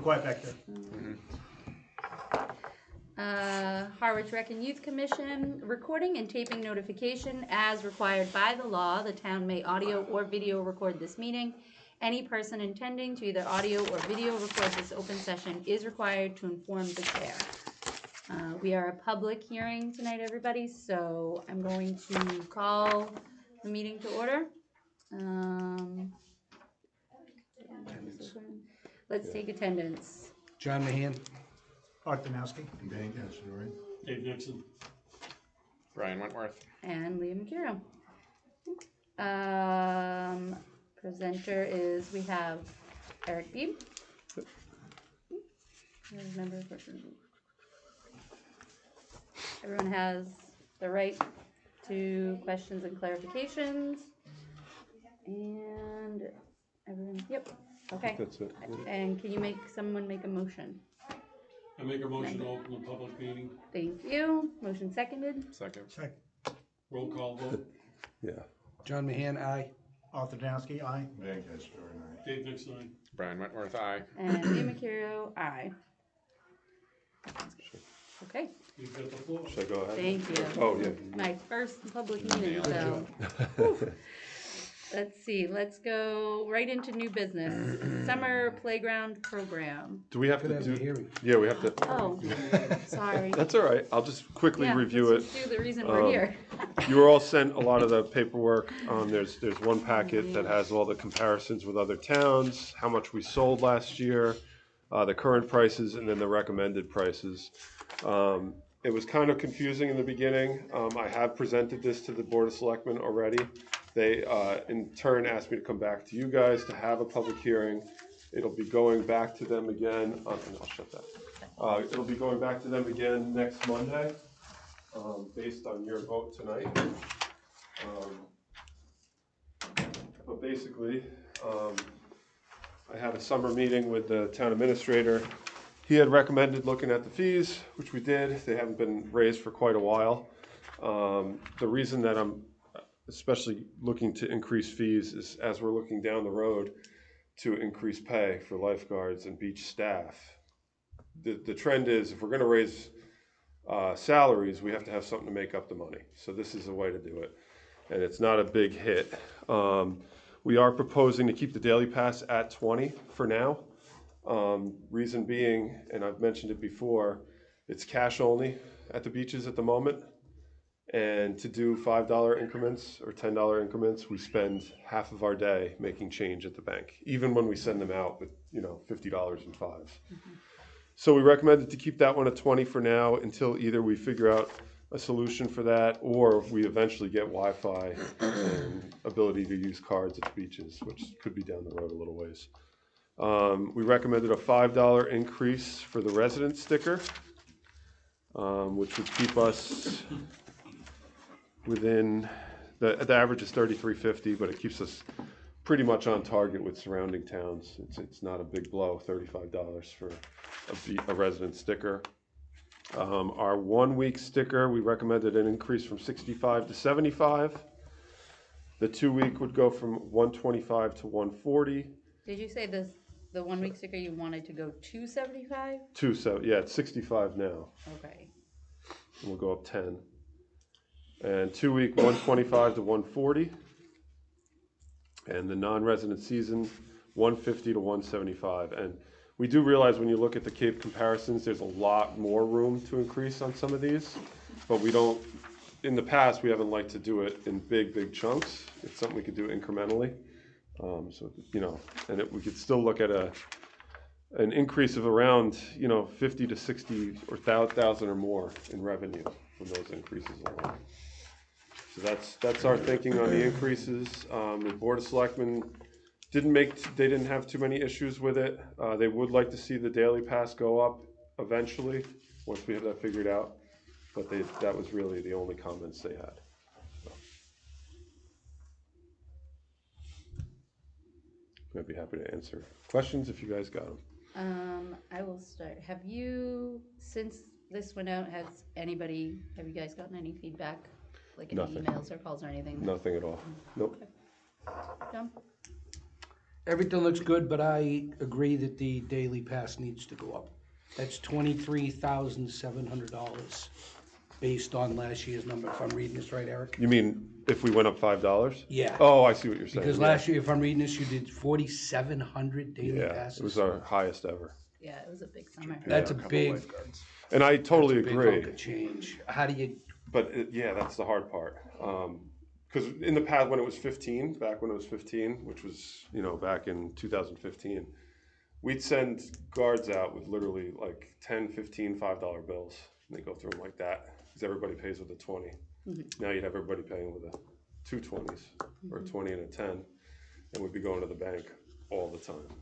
quiet back there. Harwich Rec and Youth Commission, recording and taping notification as required by the law. The town may audio or video record this meeting. Any person intending to either audio or video record this open session is required to inform the chair. We are a public hearing tonight, everybody, so I'm going to call the meeting to order. Let's take attendance. John Mahan. Art Danowski. Dave Nixon. Brian Wentworth. And Leah McCuro. Presenter is, we have Eric Beebe. Everyone has the right to questions and clarifications. And everyone, yep, okay. That's it. And can you someone make a motion? I make a motion to open the public meeting. Thank you. Motion seconded. Second. Roll call vote. Yeah. John Mahan, aye. Arthur Danowski, aye. Dave Nixon, aye. Brian Wentworth, aye. And Leah McCuro, aye. Okay, You've got the floor. Should I go ahead? thank you. Oh, yeah. My first public meeting, Good so. Whew. Let's see, let's go right into new business. Summer playground program. Do we have Could to have do? a hearing. Yeah, we have to. Oh, sorry. That's all right. I'll just quickly Yeah, review let's it. just do the reason we're here. You were all sent a lot of the paperwork. There's one packet that has all the comparisons with other towns, how much we sold last year, the current prices, and then the recommended prices. It was kind of confusing in the beginning. I have presented this to the Board of Selectmen already. They, in turn, asked me to come back to you guys to have a public hearing. It'll be going back to them again, and I'll shut that. It'll be going back to them again next Monday, based on your vote tonight. But basically, I had a summer meeting with the town administrator. He had recommended looking at the fees, which we did. They haven't been raised for quite a while. The reason that I'm especially looking to increase fees is as we're looking down the road to increase pay for lifeguards and beach staff. The trend is if we're going to raise salaries, we have to have something to make up the money. So this is a way to do it. And it's not a big hit. We are proposing to keep the daily pass at 20 for now. Reason being, and I've mentioned it before, it's cash only at the beaches at the moment. And to do $5 increments or $10 increments, we spend half of our day making change at the bank, even when we send them out with, $50 in fives. Mm-hmm. So we recommended to keep that one at 20 for now until either we figure out a solution for that or we eventually get Wi-Fi and ability to use cards at the beaches, which could be down the road a little ways. We recommended a $5 increase for the resident sticker, which would keep us within, the average is $33.50, but it keeps us pretty much on target with surrounding towns. It's not a big blow, $35 for a resident sticker. Our 1 week sticker, we recommended an increase from 65 to 75. The 2 week would go from 125 to 140. Did you say the 1 week sticker you wanted to go to 75? Yeah, it's 65 now. Okay. And we'll go up 10. And 2 week 125 to 140. And the non-resident season 150 to 175. And we do realize when you look at the Cape comparisons, there's a lot more room to increase on some of these, but we don't, in the past, we haven't liked to do it in big chunks. It's something we could do incrementally. We could still look at an increase of around, 50 to 60 or 1,000 or more in revenue from those increases alone. So that's our thinking on the increases. The Board of Selectmen didn't have too many issues with it. They would like to see the daily pass go up eventually once we have that figured out, but that was really the only comments they had. I'd be happy to answer questions if you guys got them. I will start. Have you, since this went out, have you guys gotten any feedback? Like any Nothing. emails or calls or anything? Nothing at all. Nope. John? Everything looks good, but I agree that the daily pass needs to go up. That's $23,700 based on last year's number, if I'm reading this right, Eric? You mean if we went up $5? Yeah. Oh, I see what you're saying. Because yeah. last year, if I'm reading this, you did 4,700 daily Yeah, passes. it was our highest ever. Yeah, it was a big summer. That's a big, And I totally that's a big agree. hunk of change. How do you, But yeah, that's the hard part. Because in the past, when it was 15, back when it was 15, which was, back in 2015, we'd send guards out with literally like 10, 15, $5 bills. And they go through them like that because everybody pays with a 20. Now you'd have everybody paying with two 20s or a 20 and a 10. And we'd be going to the bank all the time.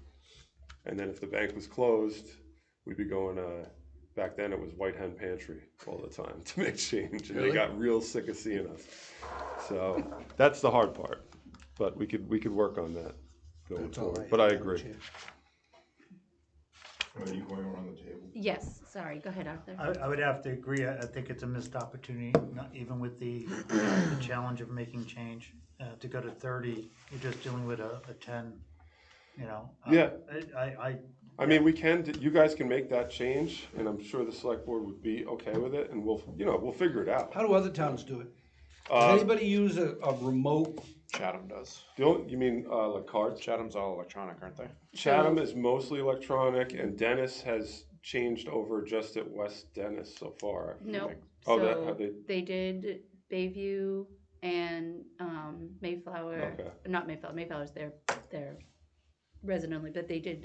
And then if the bank was closed, we'd be going, back then it was White Hen Pantry all the time to make change. And Really? they got real sick of seeing us. So that's the hard part. But we could work on that going that's all forward. But I have, agree. Chair. Are you going around the table? Yes, sorry, go ahead, Arthur. I would have to agree. I think it's a missed opportunity, not even with the challenge of making change. To go to 30, you're just dealing with a 10, Yeah. I I mean, you guys can make that change, and I'm sure the select board would be okay with it, and we'll figure it out. How do other towns do it? Does anybody use a remote? Chatham does. You mean like cards? Chatham's all electronic, aren't they? Chatham is mostly electronic, and Dennis has changed over just at West Dennis so far. No, Oh, so they? they did Bayview and Mayflower. Okay. Not Mayflower. Mayflower's their resident only, but they did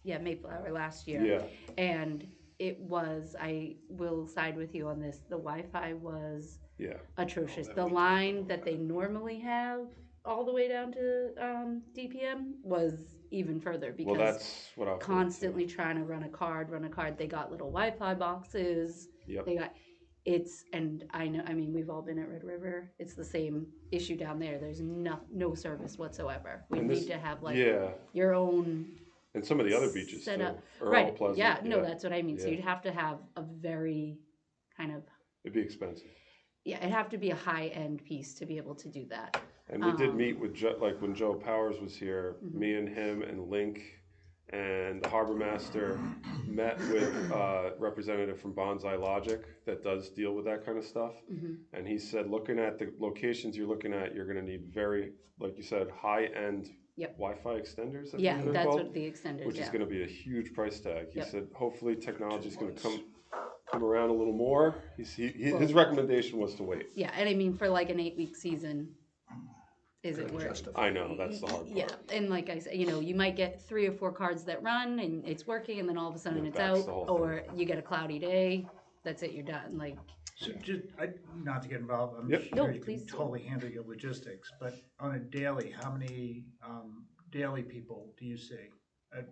Mayflower last year. Yeah. And it was, I will side with you on this. The Wi-Fi was Yeah. atrocious. The line that they normally have all the way down to DPM was even further because Well, that's what I'll constantly trying to run a card. They got little Wi-Fi boxes. Yep. They got and I know, I mean, we've all been at Red River. It's the same issue down there. There's no service whatsoever. We And need this- to have like Yeah. your own And some of the other beaches set too. up. Earl, Right. Pleasant, Yeah, no, that's what I mean. So Yeah. you'd have to have a very kind of, It'd be expensive. it'd have to be a high-end piece to be able to do that. And we did meet with like when Joe Powers was here, me and him and Link and the harbor master met with a representative from Bonsai Logic that does deal with that kind of stuff. And he said, looking at the locations you're looking at, you're going to need very, like you said, high-end Wi-Fi extenders. I Yeah, think they're that's called, what the extenders, which is yeah. going to be a huge price tag. He Yep. said, hopefully technology is going to come around a little more. His recommendation was to wait. Yeah, and I mean, for like an 8-week season, is it worth? I know, that's the hard part. Yeah, and like I said, you might get 3 or 4 cards that run and it's working, and then all of a sudden Yeah, it's that's out, the whole or you get a cloudy day. That's it, you're done. Like, So not to get involved, I'm Yep. sure No, you can please do. totally handle your logistics, but on a daily, how many daily people do you see at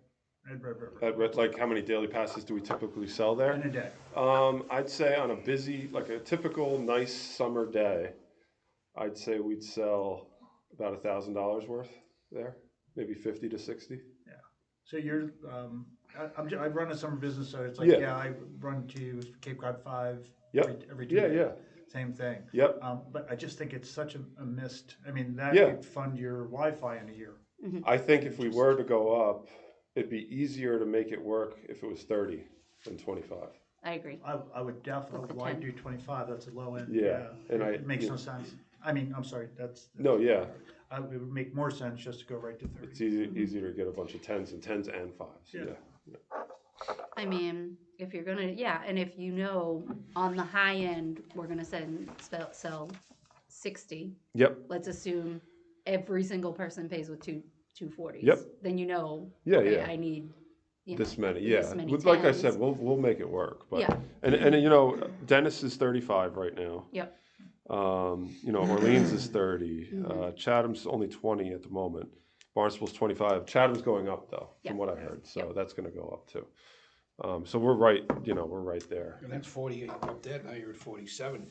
Red River? Like how many daily passes do we typically sell there? In a day? I'd say on a busy, like a typical nice summer day, I'd say we'd sell about $1,000 worth there, maybe 50 to 60. So you're, I run a summer business, so it's like, Yeah. I run to Cape Cod 5 Yep. every 2 Yeah, days. yeah. Same thing. Yep. But I just think it's such a missed, I mean, that Yeah. could fund your Wi-Fi in a year. I think if we were to go up, it'd be easier to make it work if it was 30 than 25. I agree. I would definitely, the why 10? do 25? That's a low end. Yeah, and It makes no sense. I mean, I'm sorry, No, yeah. it would make more sense just to go right to 30. It's easier to get a bunch of 10s and 5s. Yeah. Yeah. I mean, if you're gonna, and if on the high end, we're gonna sell 60. Yep. Let's assume every single person pays with two 240s. Yep. Then Yeah, okay, yeah. I need This many, this yeah. many Like I 10s. said, we'll make it work. But Yeah. and Dennis is 35 right now. Yep. Orleans is 30. Mm-hmm. Chatham's only 20 at the moment. Barnstable's 25. Chatham's going up though, Yep. from what I heard. So Yep. that's going to go up too. So we're right. We're right there. And that's 48 up there, now you're at 47.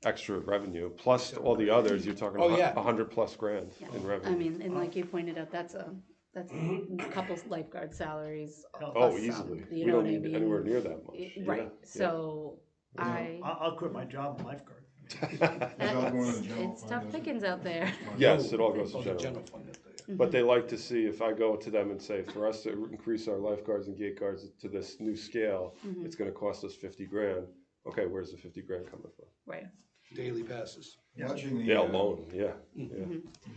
Extra revenue plus all the others. You're talking Oh, yeah. 100 plus grand in revenue. I mean, and like you pointed out, that's a couple lifeguard salaries. Oh, plus some, easily. you We know don't what I need mean? anywhere near that much. Right. Yeah, So I'll quit my job in lifeguard. all going to the general It's fund, tough doesn't it? pickings out there. Yes, it all goes to Oh, the general. general fund up there. But they like to see, if I go to them and say, for us to increase our lifeguards and gate guards to this new scale, it's gonna cost us 50 grand. Okay, where's the 50 grand coming from? Right. Daily passes. Watching the, Yeah, alone, yeah.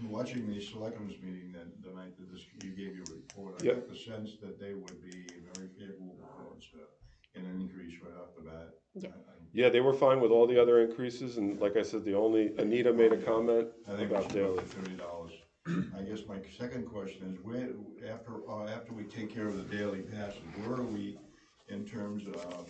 watching the selectmen's meeting that the night that this, you gave your report, I Yep. got the sense that they would be very favorable towards an increase right off the bat. Yeah. Yeah, they were fine with all the other increases, and like I said, Anita made a comment I think we about should go daily. for $30. I guess my second question is, where, after we take care of the daily passes, where are we in terms of,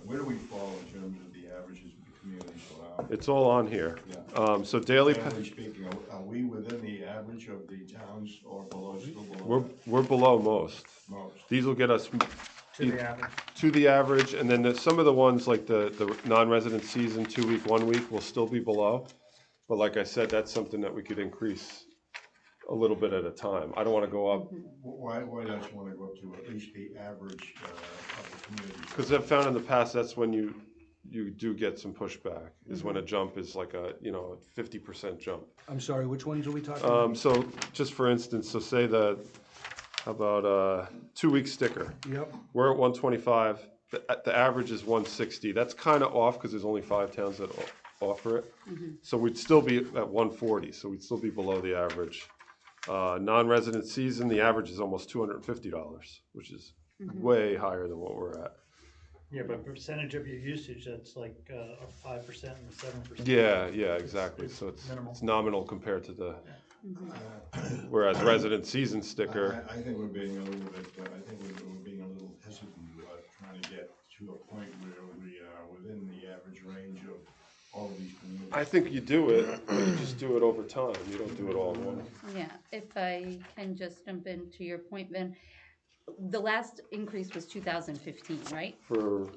where do we fall in terms of the averages of the communities around? It's all on here. Yeah. So daily, Generally speaking, are we within the average of the towns or below, still below we're below most. most? These will get us To the average. to the average, and then some of the ones, like the non-resident season, 2 week, 1 week, will still be below. But like I said, that's something that we could increase a little bit at a time. I don't wanna go up, Why don't you wanna go up to at least the average of the communities? because I've found in the past, that's when you do get some pushback, is when a jump is like a 50% jump. I'm sorry, which ones are we talking about? So just for instance, so say how about 2 week sticker? Yep, We're at 125, the average is 160. That's kind of off because there's only 5 towns that offer it. So we'd still be at 140, so we'd still be below the average. Non-resident season, the average is almost $250, which is way higher than what we're at. Yeah, but percentage of your usage, that's like 5% and 7%. Yeah, exactly. It's So it's minimal. nominal compared to the, whereas resident season sticker, I think we're being a little bit, I think we're being a little hesitant about trying to get to a point where we are within the average range of all of these communities. I think you do it, but you just do it over time. You don't do it all in one. Yeah, if I can just jump into your point, Vin, the last increase was 2015, right? For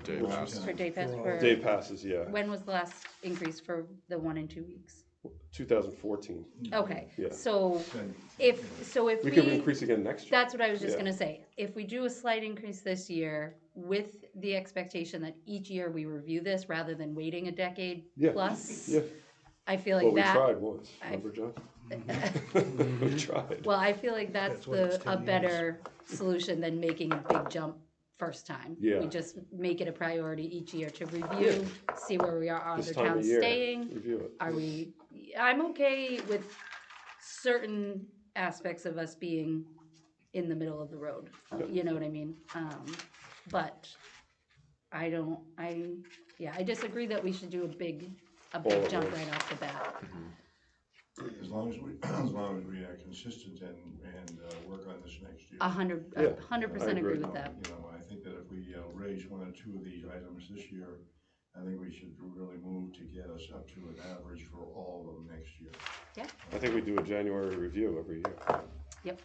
day passes. For day pass, for, day passes, yeah. when was the last increase for the 1 and 2 weeks? 2014. Okay, Yeah. so Then, if We could increase again next year. that's what I was just Yeah. gonna say. If we do a slight increase this year with the expectation that each year we review this rather than waiting a decade Yeah. plus, Yeah. I feel Well, like we that. tried once. Remember, John? We tried. Well, I feel like that's why it's a 10 better solution than making a big jump first time. Yeah. We just make it a priority each year to review, see where we are, This other time of towns year, staying. review it. Are we, I'm okay with certain aspects of us being in the middle of the road, you know what I mean? But I disagree that we should do a big All jump at once. right off the bat. as long as we are consistent and work on this next year. 100% I agree agree. with that. You know, I think that if we raise 1 or 2 of these items this year, I think we should really move to get us up to an average for all of them next year. I think we do a January review every year. Yep.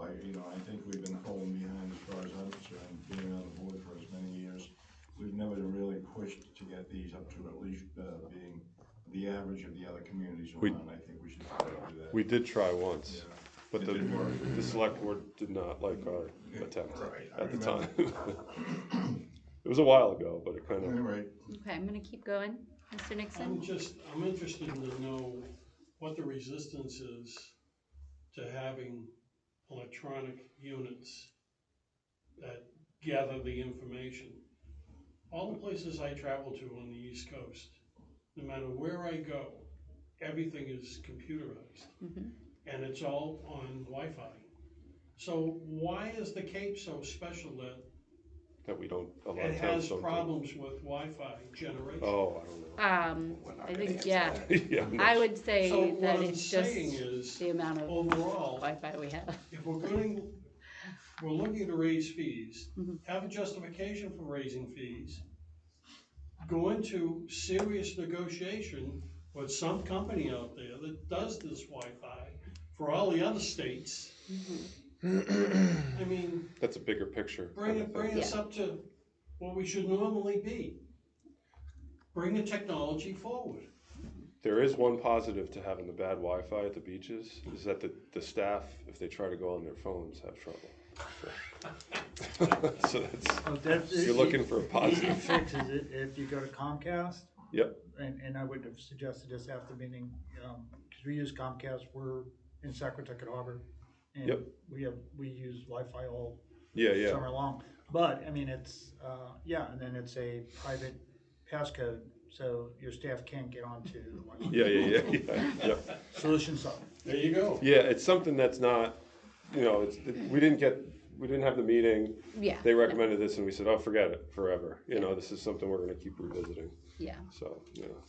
I think we've been falling behind as far as I'm concerned, being on the board for as many years. We've never really pushed to get these up to at least being the average of the other communities around. I think we should try to do that. We did try once, Yeah. but It didn't work. the select board did not like our attempt Right, I at the remember. time. It was a while ago, but it kind All of, right. Okay, I'm gonna keep going. Mr. Nixon? I'm interested to know what the resistance is to having electronic units that gather the information. All the places I travel to on the East Coast, no matter where I go, everything is computerized. And it's all on Wi-Fi. So why is the Cape so special that we don't, a lot it of towns has don't. do. problems with Wi-Fi generation? Oh, I don't know. I think, yeah, Yeah, I'm not I would say So what that I'm it's just saying is, the amount of overall, Wi-Fi we have. if we're looking to raise fees, have a justification for raising fees, go into serious negotiation with some company out there that does this Wi-Fi for all the other states. I mean, That's a bigger picture. bring us up to what we should normally be. Bring the technology forward. There is one positive to having the bad Wi-Fi at the beaches, is that the staff, if they try to go on their phones, have trouble. So that's, you're looking for a Easy positive. fix is it, if you go to Comcast, Yep. And I would have suggested this after the meeting, because we use Comcast, we're in Saquotucket Harbor. And Yep. we use Wi-Fi all Yeah. summer long. But, I mean, it's, and then it's a private passcode, so your staff can't get onto the Wi-Fi. Yeah. Solution solved. There you go. Yeah, it's something that's not, we didn't have the meeting. Yeah. They recommended this and we said, oh, forget it, forever. This is something we're gonna keep revisiting, Yeah. so,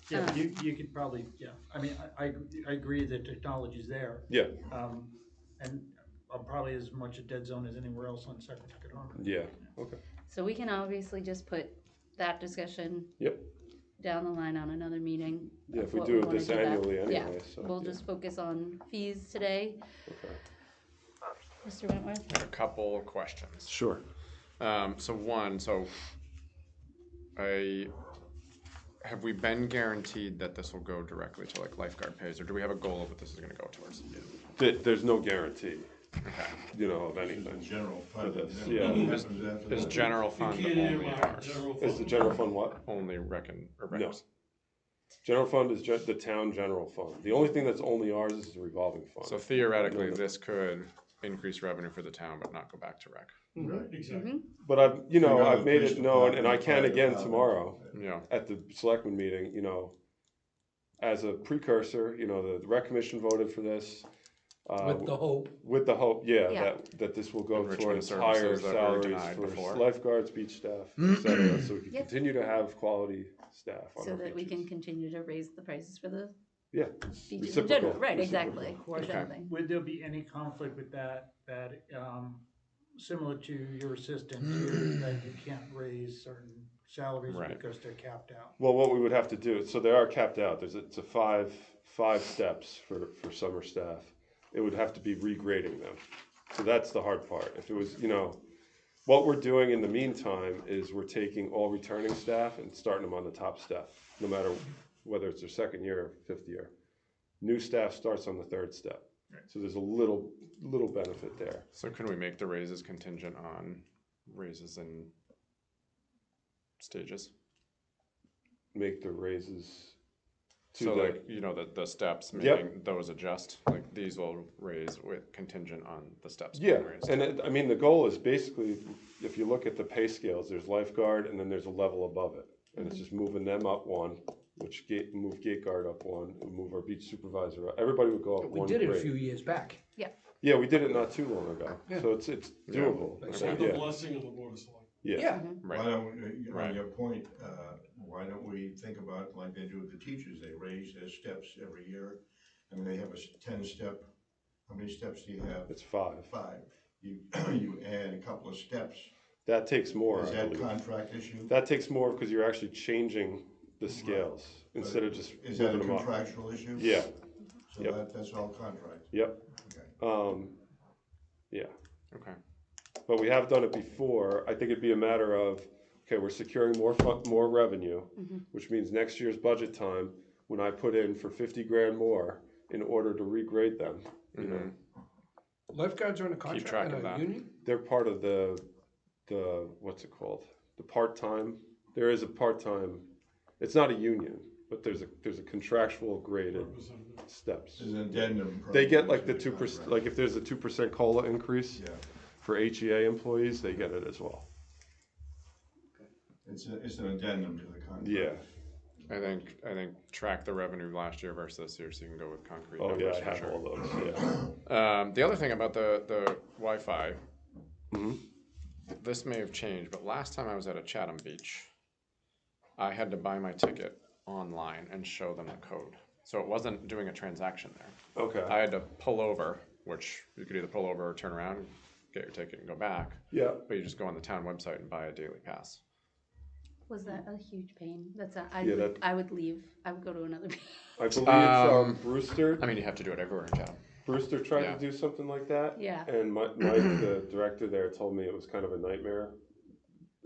Yeah, but you could probably, I mean, I agree that technology's there. Yeah, And I'm probably as much a dead zone as anywhere else on Saquotucket Harbor. yeah, okay. So we can obviously just put that discussion Yep, down the line on another meeting. yeah, of if we what do wanna this that. annually Yeah, anyway, so. we'll yeah, just focus on fees today. okay. Mr. Wentworth? I have a couple of questions. Sure. Have we been guaranteed that this will go directly to like lifeguard pays, or do we have a goal of what this is gonna go towards? There's no guarantee, Okay. of This is anything. the general fund. this, and yeah. then what happens after Is that? general You fund can't only earmark ours? general Is the fund. general fund what? Only reckon, or No. recs? General fund is just the town general fund. The only thing that's only ours is the revolving fund. So theoretically, this could increase revenue for the town, but not go back to rec. Right. Exactly. But I've Figure made out it known, and I police can again department, tomorrow Yeah. at the selectmen meeting, as a precursor, the rec commission voted for this. With the hope, With the hope, Yeah. that this will go Enrichment towards services higher that were salaries denied for before. lifeguards, beach staff, et cetera, so we can Yep. continue to have quality staff on So our that we can beaches. continue to raise the prices for the Yeah, beaches in Reciprocal. general. Right, exactly, Reciprocal. exactly. Would there be any conflict with that, similar to your assistant here, that you can't raise certain salaries Right. because they're capped out? Well, what we would have to do, so they are capped out, it's a five steps for summer staff. It would have to be regrading them. So that's the hard part. If it was, what we're doing in the meantime is we're taking all returning staff and starting them on the top step, no matter whether it's their second year or fifth year. New staff starts on the third step. So there's a little benefit there. So can we make the raises contingent on raises in stages? Make the raises to So the, like, the steps, Yep. making those adjust, like these will raise with contingent on the steps yeah, being raised. and the goal is basically, if you look at the pay scales, there's lifeguard and then there's a level above it. And it's just moving them up one, move gate guard up one, and move our beach supervisor up. Everybody would go up we one did it a grade. few years back. Yeah, we did it not too long ago, Yeah. so it's doable. Yeah. I With think, the yeah, blessing of the board of selectmen. yeah. Why Right, don't, we- Right. on your point, why don't we think about like they do with the teachers, they raise their steps every year. I mean, they have a 10-step, how many steps do you have? It's 5. 5. You, you add a couple of steps. That takes more, Is I that believe. contract issue? That takes more because you're actually changing the scales instead of just Is that a moving them up. contractual issue? Yeah, So Yep. that's all contract, yep, okay. yeah. okay. But we have done it before. I think it'd be a matter of, okay, we're securing more revenue, which means next year's budget time, when I put in for 50 grand more in order to regrade them, Lifeguards are in a track contract of in a that. union? they're part of the what's it called? The part-time. There is a part-time. It's not a union, but there's a contractual graded Representative. steps. There's an addendum. They get like the provision 2%. contract. Like if there's a 2% COLA increase Yeah, for HEA employees, they get it as well. it's an addendum to the contract. Yeah. I think track the revenue last year versus this year, so you can go with concrete Oh yeah, numbers I for have sure. all those. Yeah. The other thing about the Wi-Fi, Mhm. this may have changed, but last time I was at a Chatham Beach, I had to buy my ticket online and show them the code. So it wasn't doing a transaction there. Okay. I had to pull over, which you could either pull over or turn around, get your ticket and go back. Yeah. But you just go on the town website and buy a daily pass. Was that a huge pain? Yeah, I would leave. I would go to another. I believe it's Brewster. I mean, you have to do it everywhere in Chatham. Brewster tried Yeah. to do something like that. Yeah. And Mike, the director there, told me it was kind of a nightmare.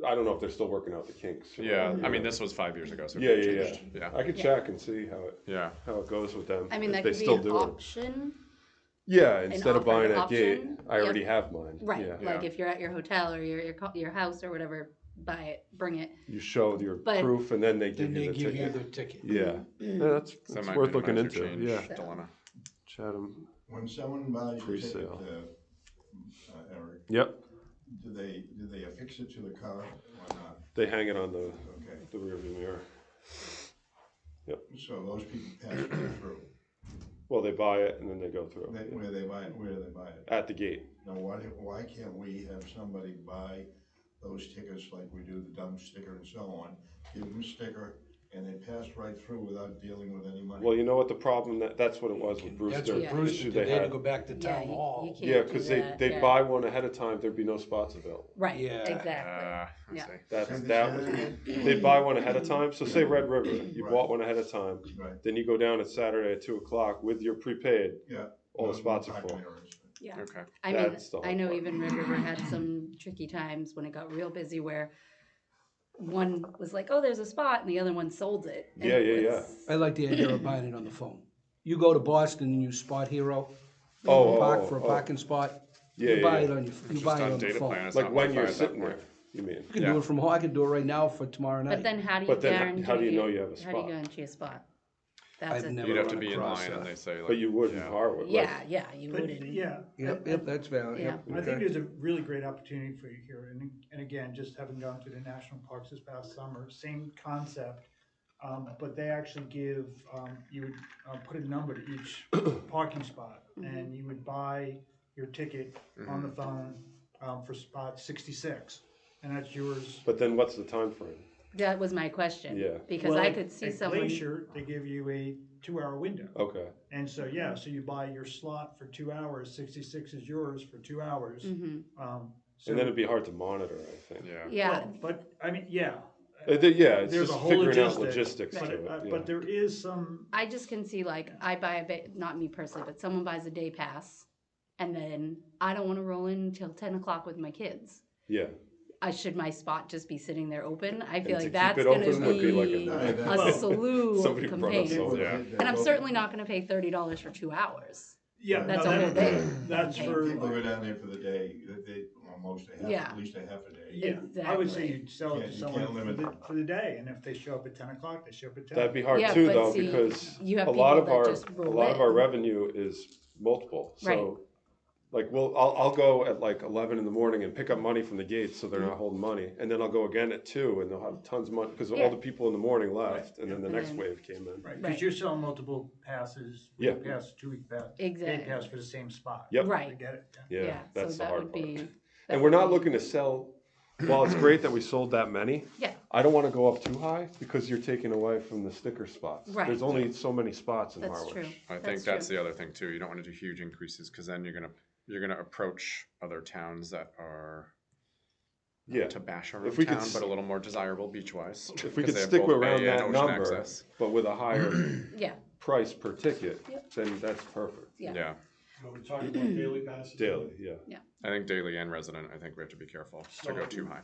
I don't know if they're still working out the kinks. or Yeah, whatever, I mean, this was 5 years ago, so it Yeah, could've yeah, changed. yeah. Yeah, I could check and see how it goes with them. I mean, if that they could be still an do it. option. Yeah, instead of offered buying at gate, option. I already Yep. have mine. Right, Yeah. like if you're at your hotel or your house or whatever, buy it, bring it. You show your But- proof and then they give Then they you the give you ticket. the ticket. Yeah, that's So that it's might worth looking minimize your into, change yeah. dilemma. Chatham, When someone buys a ticket, Pre-sale. Eric, yep, do they affix it to the car or not? they hang it on the Okay, rearview mirror. so those people pass right through. Well, they buy it and then they go through. Where do they buy it? At the gate. Now, why can't we have somebody buy those tickets like we do the dump sticker and so on, give them a sticker, and they pass right through without dealing with any money? Well, you know what the problem, that's what it was with Brewster. That's what Yeah. Bruce issue did, they had to had. go back to Yeah, town hall. you can't Yeah, do cause that, they'd yeah. buy one ahead of time, there'd be no spots available. Right, Yeah. exactly. I Yeah. see. That was, they'd buy one ahead of time, so say Red River, you Right. bought one ahead of time, Right, then you go down at Saturday at 2 o'clock with your prepaid, yeah. all the No spots are parking full. areas. Yeah. Okay. I mean, That's the I hard know part. even Red River had some tricky times when it got real busy where one was like, oh, there's a spot, and the other one sold it. And Yeah, it yeah, was- I like the idea of buying it on the phone. You go to Boston and you Spot Hero, Oh, park for a oh. parking spot. Yeah, You buy yeah, it yeah. on your, you Just buy it on on the data phone. plan, it's Like not when Wi-Fi you're at that sitting point. there, you mean? You can Yeah. do it from home, I can do it right now for tomorrow night. But then how do you But then guarantee? how do you know you have a How do you spot? guarantee a spot? That's I've it. never You'd have to run be in across line that. and they say like. But you would in yeah. Harwood. Yeah, yeah, you But, wouldn't. yeah. Yep, that's valid, yep. Yeah. I think okay. there's a really great opportunity for you here, and again, just having gone through the national parks this past summer, same concept. But they actually give, you would put a number to each parking spot, and you would buy your ticket on the phone for spot 66, and that's yours. But then what's the time frame? That was my question. Yeah. Because Well, I at- could see at someone. Glacier, they give you a 2-hour window. Okay, And so, yeah, so you buy your slot for 2 hours, 66 is yours for 2 hours. Mhm. So, and then it'd be hard to monitor, I think. Yeah. Yeah, well, but, I mean, yeah. Yeah, it's There's just a whole figuring out logistic, logistics But, to it, yeah. but there is some, I just can see like I buy not me personally, but someone buys a day pass, and then I don't want to roll in until 10 o'clock with my kids. Yeah, Should my spot just be sitting there open? I feel And to like keep that's it going to open would be like be a a slew Somebody of brought up complaints. some- Yeah. And I'm certainly not going to pay $30 for 2 hours. yeah, no, That's a whole day. that's for, People go down there for the day, almost Yeah. at least a half a day. yeah, I would say Exactly. you'd sell it Yeah, to you someone can't limit for the day, and if they show up at 10 o'clock, they show up at 10. that'd be hard Yeah, too but though, see, because you have a lot people of that our, just a roll lot of our in. revenue is multiple, Right. so. Like, I'll go at like 11 in the morning and pick up money from the gates, so they're not holding money, and then I'll go again at 2, and they'll have tons of money, because Yeah. all the people in the morning left, and then the And next then- wave came in. Right, Right. because you're selling multiple passes, Yeah. week pass, 2-week pass, Exactly. day pass for the same spot. Yep. I Right. get it, Yeah, that's so the that hard would part. be. And we're not looking to sell, while it's great that we sold that many, Yeah. I don't wanna go up too high, because you're taking away from the sticker spots. Right. There's only so many spots in That's Harwich. true. I think that's true. the other thing too. You don't want to do huge increases because then you're gonna approach other towns that are Yeah, not to bash our If own we could town, s- but a little more desirable beach wise. if we could stick around that number, Access. but with a higher Yeah. price per ticket, Yep. then that's perfect. Yeah. Yeah, Are we talking about daily passes? Daily, yeah. I think daily and resident. I think we have to be careful to go too high.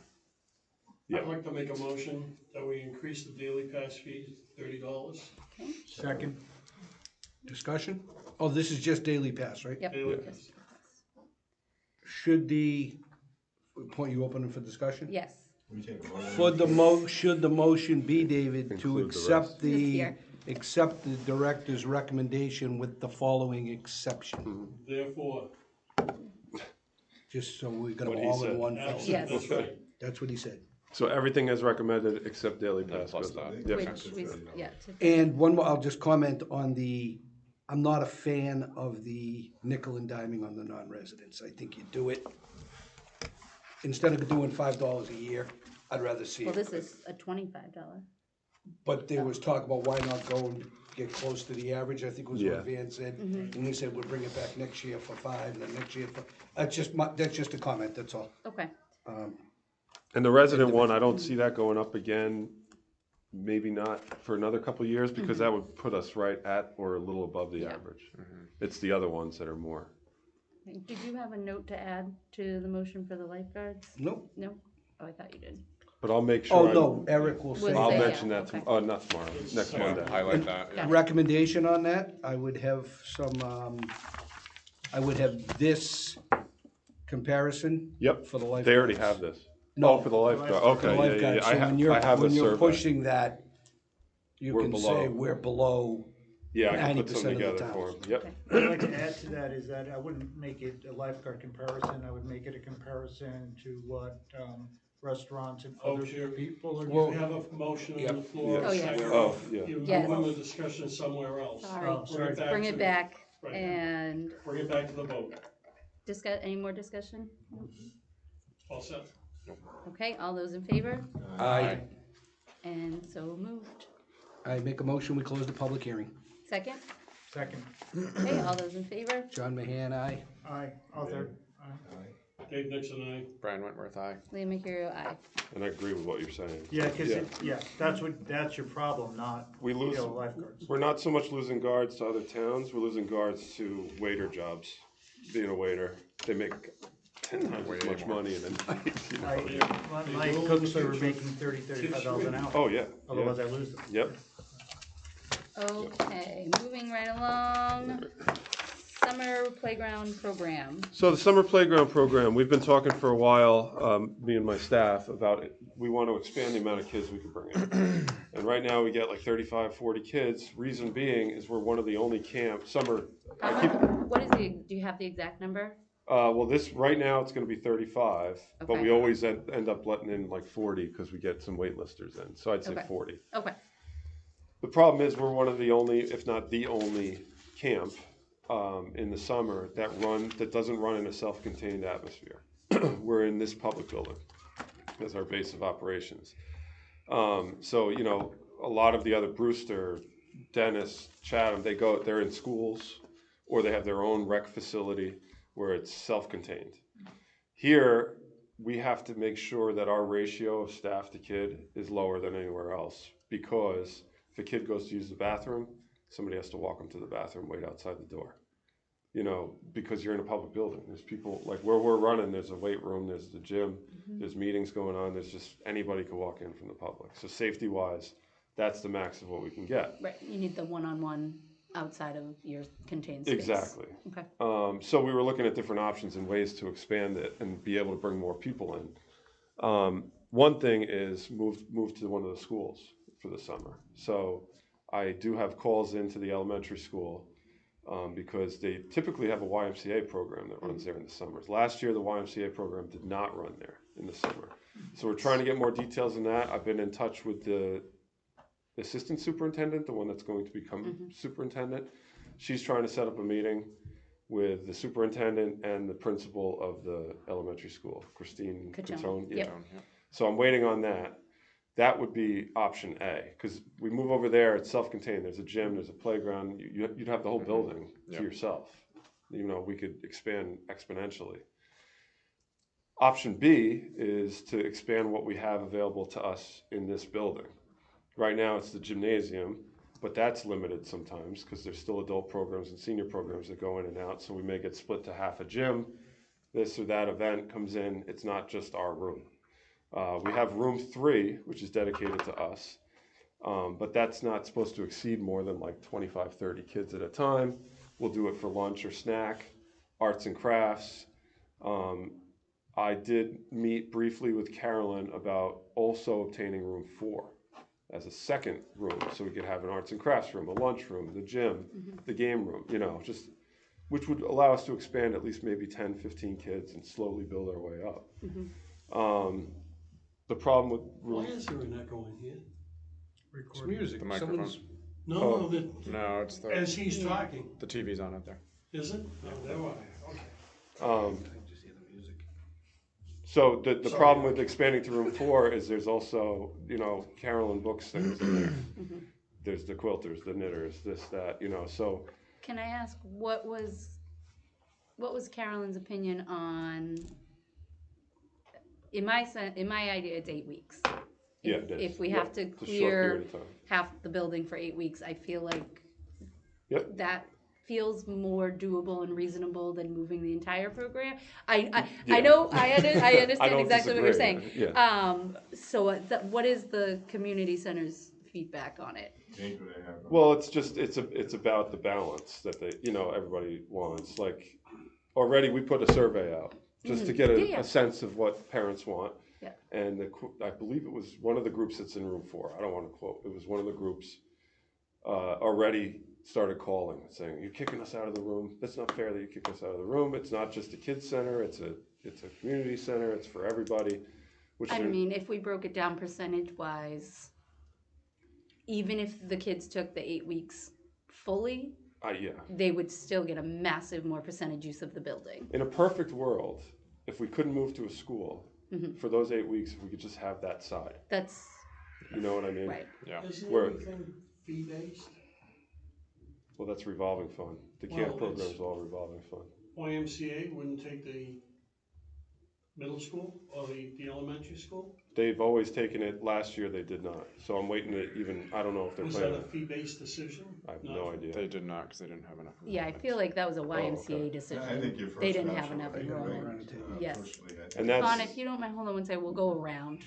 I'd like to make a motion that we increase the daily pass fee to $30. Second, Discussion? Oh, this is just daily pass, right? Yep. Daily Yeah. pass. Should the, point you open for discussion? Yes. We take a vote. For should the motion be, David, to Include the accept rest. This here. accept the director's recommendation with the following exception? Therefore, Just so we got What them he all said. in one fell absent, swoop. Yes. that's right. That's what he said. So everything is recommended except daily Yeah, pass. plus goes up. that. Yep. Which we, yeah. And one more, I'll just comment on I'm not a fan of the nickel and diming on the non-residents. I think you do it, instead of doing $5 a year, I'd rather see Well, it. this is a $25. But there was talk about why not go and get close to the average, I think was Yeah. what Van said. Mm-hmm. And he said, we'll bring it back next year for 5, and then next year for, that's just a comment, that's all. Okay. And the resident one, I don't see that going up again, maybe not for another couple of years, because that would put us right at or a little above the Yeah. average. It's the other ones that are more. Did you have a note to add to the motion for the lifeguards? Nope. No? Oh, I thought you did. But I'll make sure. Oh, I- no, Eric will say. Would I'll say, mention yeah, that, okay. not tomorrow, next Yeah, Monday. highlight that. Yeah. Recommendation on that, I would have I would have this comparison. Yep, For the lifeguards. they already have this. No, for the lifeguard, For for the okay, lifeguard. I So when you're, have a when you're survey. pushing that, you We're can below. say we're below. Yeah, I can put 90% something of the together for towns. him, yep. What I'd like to add to that is that I wouldn't make it a lifeguard comparison, I would make it a comparison to what, restaurants and Oh, other sure. people are You doing. have a motion Yep. on the floor. Yeah. Oh, yes. second. Oh, yeah. You're Yes. moving the discussion somewhere else. Sorry. Oh, sorry. Bring it back Right. and Bring it back to the vote. discuss, any more discussion? All set? Okay, all those in favor? Aye. And so moved. I make a motion, we close the public hearing. Second? Second, Okay, all those in favor? John Mahan, aye. aye, all third, aye. Dave Nixon, aye. Brian Wentworth, aye. Liam Mercurio, aye. And I agree with what you're saying. Yeah, that's your problem, not, We lose, lifeguards. we're not so much losing guards to other towns, we're losing guards to waiter jobs. Being a waiter, they make 10 times Way as much more. money in a night, you know? My cooks are making $35 an hour. Oh, yeah, Otherwise yeah, I lose them. yep. Okay, moving right along. Summer playground program. So the summer playground program, we've been talking for a while, me and my staff, about it. We want to expand the amount of kids we can bring in. And right now we get like 35, 40 kids. Reason being is we're one of the only summer, What is do you have the exact number? well, right now it's gonna be 35, but Okay. we always end up letting in like 40 because we get some waitlisters in, so I'd say Okay. 40. Okay, The problem is we're one of the only, if not the only camp in the summer that doesn't run in a self-contained atmosphere. We're in this public building as our base of operations. So, you know, a lot of the other Brewster, Dennis, Chatham, they're in schools or they have their own rec facility where it's self-contained. Here, we have to make sure that our ratio of staff to kid is lower than anywhere else, because if a kid goes to use the bathroom, somebody has to walk them to the bathroom, wait outside the door. You know, because you're in a public building. There's people, like where we're running, there's a weight room, there's the gym, there's meetings going on, there's just, anybody could walk in from the public. So safety-wise, that's the max of what we can get. right, you need the one-on-one outside of your contained space. Exactly. Okay, So we were looking at different options and ways to expand it and be able to bring more people in. One thing is move to one of the schools for the summer. So I do have calls into the elementary school because they typically have a YMCA program that runs there in the summers. Last year, the YMCA program did not run there in the summer. So we're trying to get more details on that. I've been in touch with the assistant superintendent, the one that's going to become superintendent. She's trying to set up a meeting with the superintendent and the principal of the elementary school, Christine Cachone. Cachone. Yep. So I'm waiting on that. That would be option A, because we move over there, it's self-contained. There's a gym, there's a playground. You'd have the whole building to yourself. You know, we could expand exponentially. Option B is to expand what we have available to us in this building. Right now, it's the gymnasium, but that's limited sometimes because there's still adult programs and senior programs that go in and out. So we may get split to half a gym. This or that event comes in. It's not just our room. We have room 3, which is dedicated to us, but that's not supposed to exceed more than like 25, 30 kids at a time. We'll do it for lunch or snack, arts and crafts. I did meet briefly with Carolyn about also obtaining room 4 as a second room, so we could have an arts and crafts room, a lunch room, the gym, the game room, you know, just, which would allow us to expand at least maybe 10, 15 kids and slowly build our way up. The problem with Why room, is there an echo in here? It's music. The microphone. Someone's, No, No, it's as he's talking, the TV's on up there. is it? No, there are, okay. just hear the music. so the problem with expanding to room 4 is there's also, you know, Carolyn books things in there. There's the quilters, the knitters, this, that, you know, so. can I ask, what was Carolyn's opinion on, in my idea, it's 8 weeks. Yeah, it is. If we Yeah, have to it's a short clear period of time. half the building for 8 weeks, I feel like Yep. that feels more doable and reasonable than moving the entire program. I Yeah. know, I understand I don't exactly what you're saying. disagree, yeah. So what is the community center's feedback on it? Change what they have. Well, it's about the balance that they, you know, everybody wants. Like, already we put a survey out just to get Yeah, yeah. a sense of what parents want. Yeah. And I believe it was one of the groups that's in room 4. I don't want to quote. It was one of the groups already started calling, saying, "You're kicking us out of the room. That's not fair that you kick us out of the room. It's not just a kids center. It's a community center. It's for everybody." Which I mean, if we broke it down percentage-wise, even if the kids took the 8 weeks fully, yeah. they would still get a massive more percentage use of the building. In a perfect world, if we couldn't move to a school for those 8 weeks, if we could just have that side. That's You know what I mean? right. Yeah. Isn't Where- everything fee-based? Well, that's revolving fund. The camp Well, program it's- is all revolving fund. YMCA wouldn't take the middle school or the elementary school? They've always taken it. Last year they did not. So I'm waiting to even, I don't know if they're Was that a planning. fee-based decision? I have Not- no idea. They did not, because they didn't have enough. Yeah, I feel like that was a YMCA okay. decision. I think your first. They didn't option have enough would be to enrollment. make, Yes. personally, I think- And that's- John, if you don't mind, hold on one second, we'll go around.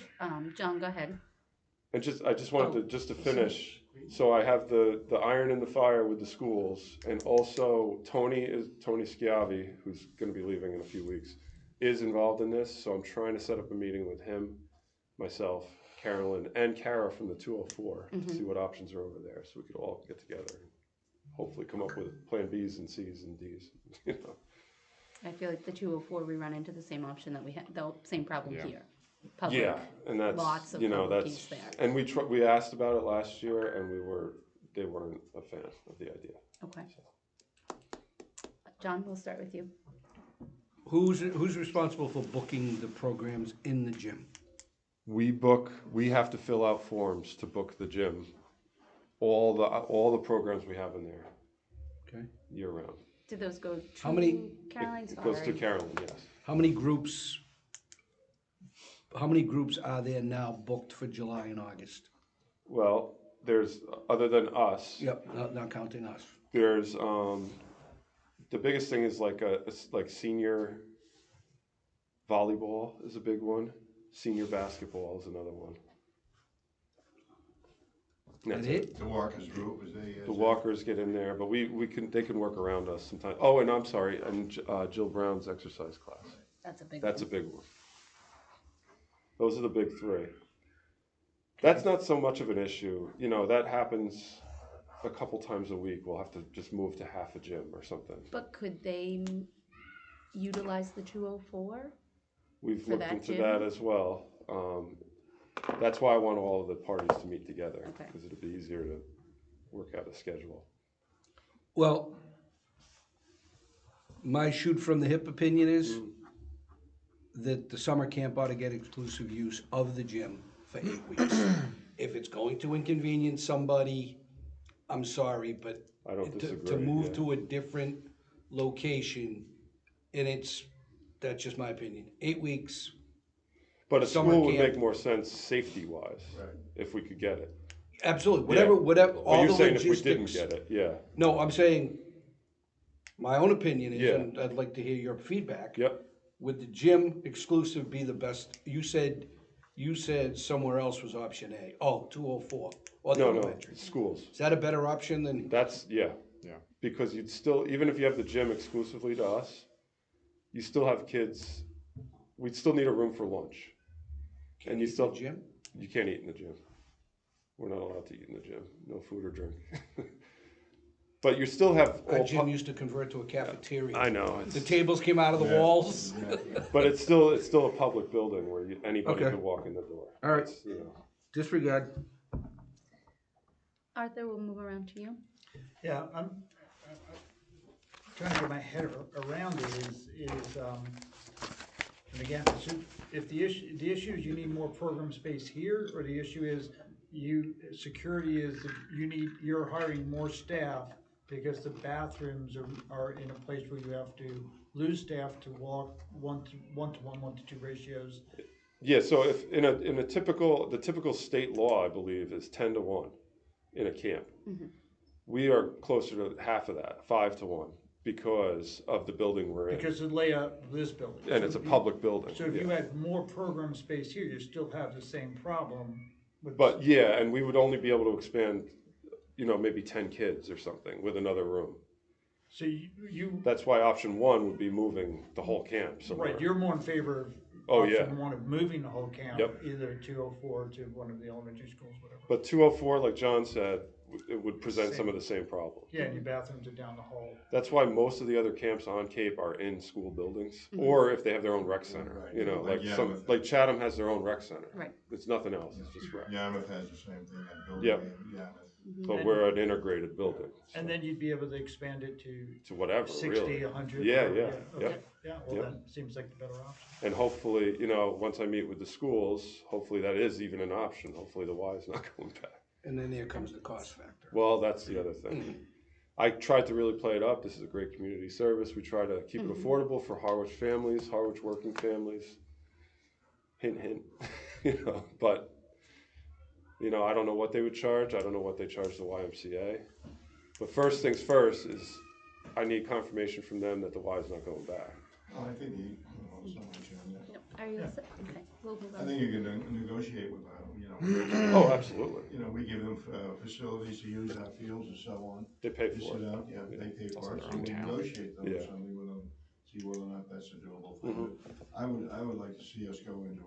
John, go ahead. And I just wanted to finish. So I have the iron in the fire with the schools, and also Tony Schiavi, who's going to be leaving in a few weeks, is involved in this. So I'm trying to set up a meeting with him, myself, Carolyn, and Kara from the 204 to see what options are over there, so we could all get together and hopefully come up with Plan Bs and Cs and Ds. You know. I feel like the 204, we run into the same option that we had, the same problem Yeah. here. Public. Yeah, and that's Lots of you know public that's use there. and we asked about it last year, and they weren't a fan of the idea. Okay. John, we'll start with you. Who's responsible for booking the programs in the gym? We have to fill out forms to book the gym, all the programs we have in there Okay. year round. Did those go to How many- Caroline? It goes to Sorry. Carolyn, yes. How many groups are there now booked for July and August? Well, there's other than us. Yep, not counting us. There's the biggest thing is like like senior volleyball is a big one. Senior basketball is another one. And that's That it? The Walkers group, is they? The walkers get in there, but they can work around us sometimes. Oh, and I'm sorry, and Jill Brown's exercise class. That's a big That's a one. big one. Those are the big 3. That's not so much of an issue. You know, that happens a couple times a week. We'll have to just move to half a gym or something. But could they utilize the 204? We've For looked that into gym? that as well. That's why I want all of the parties to meet together, Okay. because it'll be easier to work out a schedule. Well, my shoot from the hip opinion is that the summer camp ought to get exclusive use of the gym for 8 weeks. If it's going to inconvenience somebody, I'm sorry, but I don't to disagree. move yeah. to a different location, and that's just my opinion. 8 weeks, But a summer school would camp- make more sense safety-wise, if we could get it. absolutely, Yeah. whatever, But all you're the saying if we didn't logistics. get it, yeah. No, I'm saying, my own opinion is, Yeah. and I'd like to hear your feedback. Yep. Would the gym exclusive be the best? You said somewhere else was option A. Oh, 204. Or the No, elementary. schools. Is that a better option than? That's, yeah. Yeah. Because you'd still, even if you have the gym exclusively to us, you still have kids, we'd still need a room for lunch. And you still, Gym? you can't eat in the gym. We're not allowed to eat in the gym, no food or drink. But you still have Our all, gym used to convert to a cafeteria. I know, The it's, tables came out of the walls. but it's still a public building where anybody Okay. can walk in the door. All right. It's, you know. Disregard. Arthur, we'll move around to you. Yeah, I'm trying to get my head around it and again, if the issue is you need more program space here, or the issue is security is you're hiring more staff because the bathrooms are in a place where you have to lose staff to walk 1-to-1, 1-to-2 ratios. Yeah, so if the typical state law, I believe, is 10-to-1 in a camp. Mm-hmm. We are closer to half of that, 5-to-1, because of the building we're in. Because of the layout of this building. And it's a public building. So if you yeah. had more program space here, you still have the same problem with. But yeah, and we would only be able to expand, maybe 10 kids or something with another room. So you, That's why option one would be moving the whole camp somewhere. right, you're more in favor of Oh, yeah. option one of moving the whole camp, Yep. either 204 to one of the elementary schools, whatever. But 204, like John said, it would present some Same. of the same problems. Yeah, and your bathrooms are down the hall. That's why most of the other camps on Cape are in school buildings, or if they have their own rec center. Right. You know, Like like Chatham has their own rec center. Right. It's nothing else. It's just rec. Yarmouth has the same thing, that building Yep. in Yarmouth. But we're an integrated building. So, And then you'd be able to expand it to whatever, 60, really. 100. Yeah, or- yeah, okay. yep. Yeah, well, Yep. that seems like the better option. And hopefully, you know, once I meet with the schools, hopefully that is even an option. Hopefully the Y is not going back. And then there comes the cost factor. Well, that's the other thing. I tried to really play it up. This is a great community service. We try to keep it affordable for Harwich families, Harwich working families. Hint, hint. You know, but, you know, I don't know what they would charge. I don't know what they charge the YMCA. But first things first is I need confirmation from them that the Y is not going back. Well, I think someone should, No, are you set? Okay, we'll move I on. think you can negotiate with, Oh, absolutely. you know, we give them facilities to use our fields and so on. They pay They for sit it. out, yeah, they pay That's for in it, their so own we town. negotiate those, Yeah. something with them, see whether or not that's doable for them. I would like to see us go into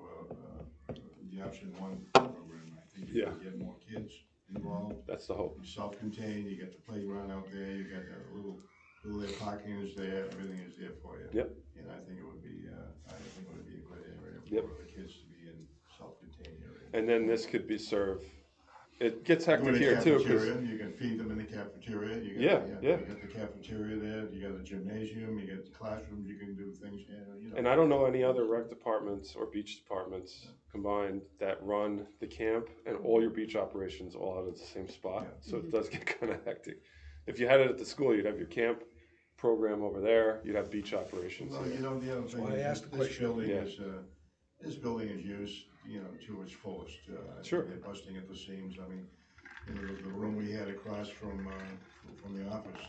the option one program. I think you Yeah. can get more kids involved. That's the hope. You self-contained, you get the playground out there, you got a little parking is there, everything is there for you. Yep. And I think it would be, a good area Yep. for the kids to be in, self-contained area. And then this could be served. It gets Do hectic in the here too, 'cause- cafeteria, you can feed them in the cafeteria, you got, Yeah. you got the cafeteria there, you got the gymnasium, you got the classrooms, you can do things, you know. and I don't know any other rec departments or beach departments combined that run the camp and all your beach operations all out at the same spot. Yeah. So it does get kind of hectic. If you had it at the school, you'd have your camp program over there, you'd have beach operations Well, here. you know, the other thing why I is, asked the this question. building Yeah. is, this building is used, you know, to its fullest. Sure. They're busting at the seams, I mean, you know, the room we had across from the office,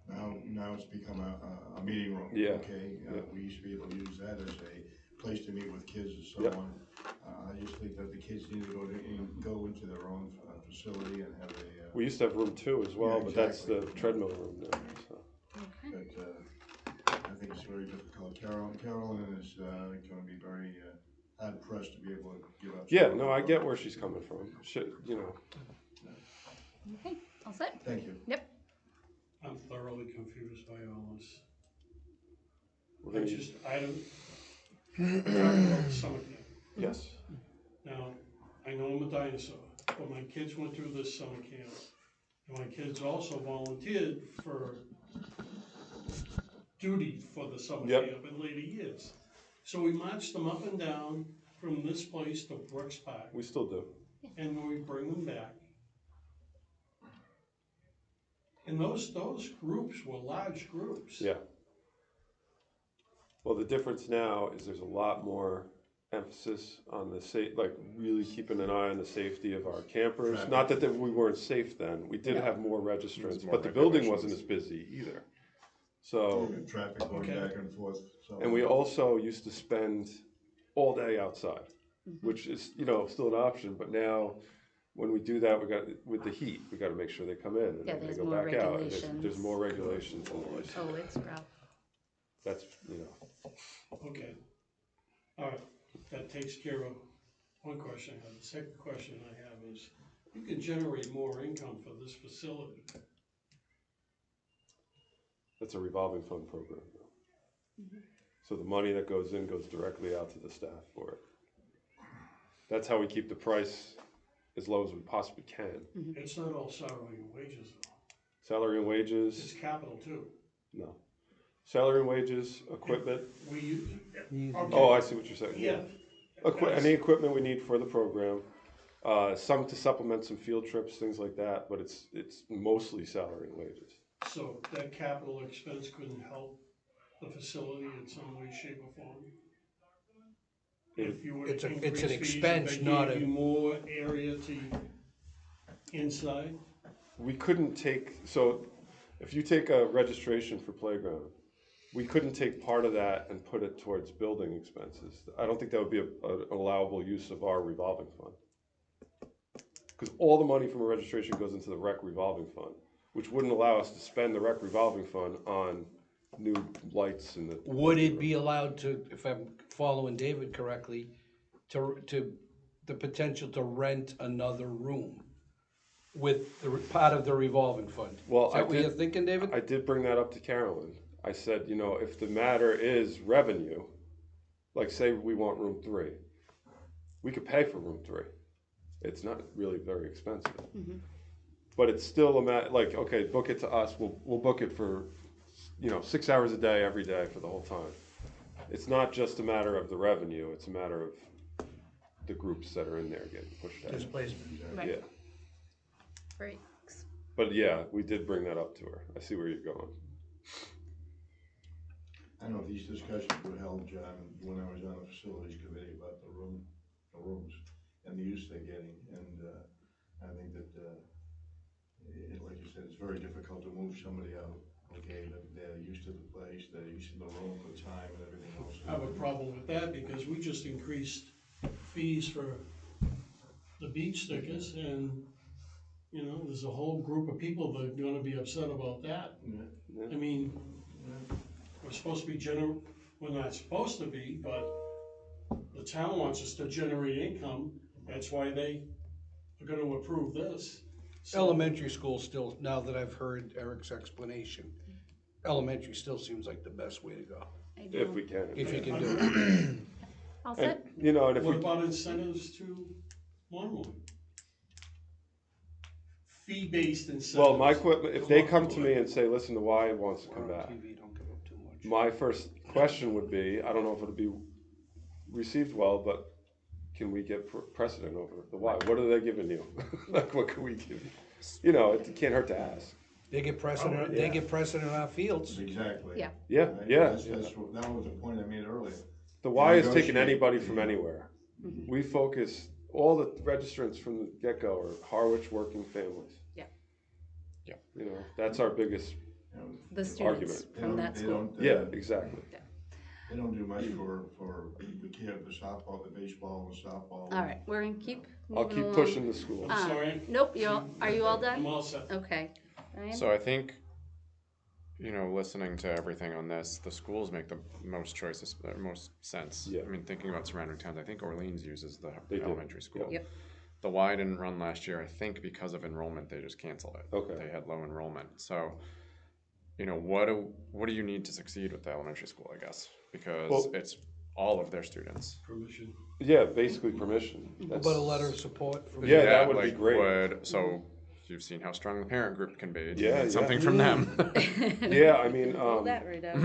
now it's become a meeting room. Yeah. Okay, Yeah. we used to be able to use that as a place to meet with kids and so Yep. on. I just think that the kids need to go into their own facility and have a, We used to have room 2 as well, Yeah, but that's the exactly. treadmill room now, so. Okay. but I think it's very difficult. Carolyn is going to be very hard pressed to be able to give up. Yeah, no, I get where she's coming from. You know, Okay, all set? Thank you. Yep. I'm thoroughly confused by all this. we're I gonna, just, I don't, we're talking about the summer camp. yes, Now, I know I'm a dinosaur, but my kids went through this summer camp. And my kids also volunteered for duty for the summer Yep. camp in later years. So we marched them up and down from this place to Brooks Park, we still do. and we bring them back. And those groups were large groups. Yeah. Well, the difference now is there's a lot more emphasis on the like really keeping an eye on the safety of our campers. Traffic. Not that we weren't safe then. We did No. have more registrants, more but the building regulations. wasn't as busy either. So, Traffic going Okay. back and forth. So. and we also used to spend all day outside, which is, you know, still an option, but now when we do that, with the heat, we gotta make sure they come in and Yeah, then they there's go more back out. And regulations. there's more regulations than there used to be. Oh, it's rough. That's, you know, Okay. All right, that takes care of one question I have. The second question I have is, you can generate more income for this facility. that's a revolving fund program. So the money that goes in goes directly out to the staff for it. That's how we keep the price as low as we possibly can. It's not all salary and wages though. Salary and It's wages, capital too. no. Salary and wages, equipment, oh, I see what you're saying, yeah. Any equipment we need for the program, some to supplement some field trips, things like that, but it's mostly salary and wages. So that capital expense couldn't help the facility in some way, shape or form? If you were It's to an increase fees, expense, if they not gave a- you more area to inside? We couldn't take, so if you take a registration for playground, we couldn't take part of that and put it towards building expenses. I don't think that would be an allowable use of our revolving fund. Because all the money from a registration goes into the rec revolving fund. which wouldn't allow us to spend the rec revolving fund on new lights in the. Would it be allowed to, if I'm following David correctly, to the potential to rent another room with the part of the revolving fund? Well, Is that what you're thinking, David? I did bring that up to Carolyn. I said, you know, if the matter is revenue, like say we want room 3, we could pay for room 3. It's not really very expensive. But it's still a matter, like, okay, book it to us, we'll book it for, you know, 6 hours a day, every day for the whole time. It's not just a matter of the revenue, it's a matter of the groups that are in there getting pushed out. Displacement. Right. Yeah, Breaks. but yeah, we did bring that up to her. I see where you're going. I know these discussions were held, John, when I was on the facilities committee about the rooms and the use they're getting, and I think that, like you said, it's very difficult to move somebody out. Okay, they're used to the place, they're used to the room, the time, and everything else. I have a problem with that because we just increased fees for the beach stickers, and, you know, there's a whole group of people that are gonna be upset about that. Yeah. I mean, we're supposed to be we're not supposed to be, but the town wants us to generate income, that's why they are gonna approve this. So- Elementary school still, now that I've heard Eric's explanation, elementary still seems like the best way to go, I If do. we can. if you can do it. All And, set? you know, and if What we, about incentives to lawnmower? Fee-based incentives. well, my equipment, if they come to to me and say, listen, the Y wants to come back, TV, don't give up too much. my first question would be, I don't know if it'll be received well, but can we get precedent over the Y? What are they giving you? Like, what can we give you? You know, it can't hurt to ask. They get precedent, Oh, yeah. they get precedent on our fields. Exactly. Yeah. Yeah, Right? yeah. That was the point I made earlier. The Y is taking Negotiate. anybody from anywhere. We focus, all the registrants from the get-go are Harwich working families. Yeah. Yeah. You know, that's our biggest, You know, The students Argument. from that school. yeah, exactly. They don't do much for the kid, the softball, the baseball, the softball. All right, we're gonna keep I'll moving keep along. pushing the school. I'm sorry? Nope, are you all I'm done? all set. Okay. Ryan? So I think, you know, listening to everything on this, the schools make the most choices, most sense. Yeah. I mean, thinking about surrounding towns, I think Orleans uses the They do. elementary school. Yep. The Y didn't run last year, I think because of enrollment, they just canceled it. Okay. They had low enrollment, so, you know, what do you need to succeed with the elementary school, I guess? Because Well- it's all of their students. Permission. Yeah, basically permission. How That's- about a letter of support from? Yeah, that would be great. So, you've seen how strong the parent group can be. Do you Yeah, need yeah. something from them. Yeah, I mean, Pull that right out.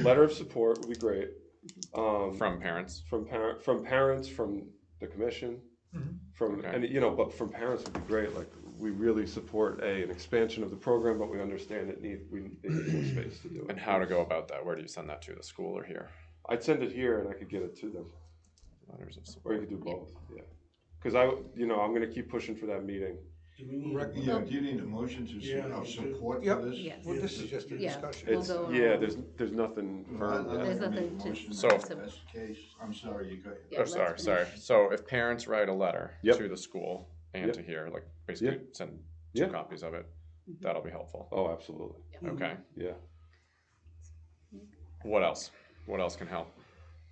letter of support would be great. From parents. From parents, from the commission, from, Okay. and, you know, but from parents would be great, like, we really support an expansion of the program, but we understand they need more space to do it. And how to go about that? Where do you send that to, the school or here? I'd send it here and I could get it to them, Letters of or support. you could do both, yeah. Cause you know, I'm gonna keep pushing for that meeting. Do we need? Yeah, do you need a motion to, Yeah, of you do. support Yep. for this? Yes. Well, this is just a Yeah. discussion. We'll It's, go yeah, along. there's nothing firm Well, yet. There's I make a nothing to- motion So- that That's the case, I'm sorry, you go ahead. Yeah, Oh, let's sorry. finish. So if parents write a letter Yep. to the school and Yep. to here, like basically send 2 Yeah. copies of it, that'll be helpful. Oh, absolutely, Okay. yeah. What else? What else can help?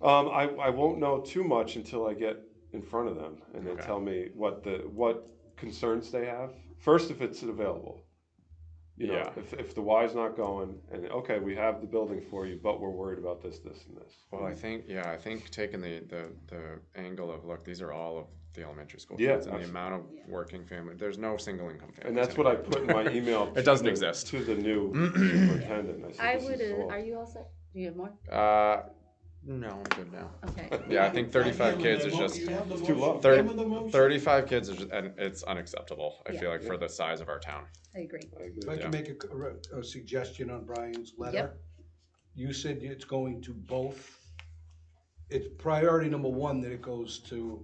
I won't know too much until I get in front of them and they Okay. tell me what concerns they have. First, if it's available. You know, Yeah. if the Y's not going and, okay, we have the building for you, but we're worried about this, and this. Well, I think taking the angle of, look, these are all of the elementary school Yeah, kids and the absolutely. amount of working family. There's no single income family. And that's what I put in my email. It doesn't to exist. To the new superintendent. I said, I this would, is all- are you all set? Do you have more? No, I'm good now. Okay. Yeah, I think 35 kids is just It's too low. 35 kids is just, and it's unacceptable. I Yeah. feel like for the size of our town. I agree. I agree. If I Yeah. can make a suggestion on Brian's letter. Yep. You said it's going to both, it's priority number 1 that it goes to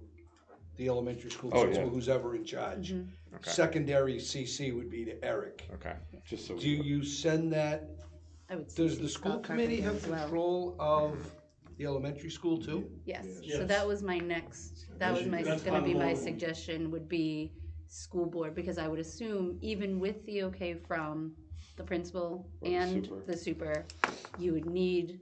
the elementary school, Oh, principal, yeah. who's ever in charge. Okay. Secondary CC would be to Eric. Okay. Just so. Do you send that, I would does CC the school Scott committee Carpenter have as well. control of the elementary school too? Yes, so Yes. that was my next, that was That's gonna be my part of all- suggestion, would be school board, because I would assume even with the okay from the principal Or the and super. the super, you would need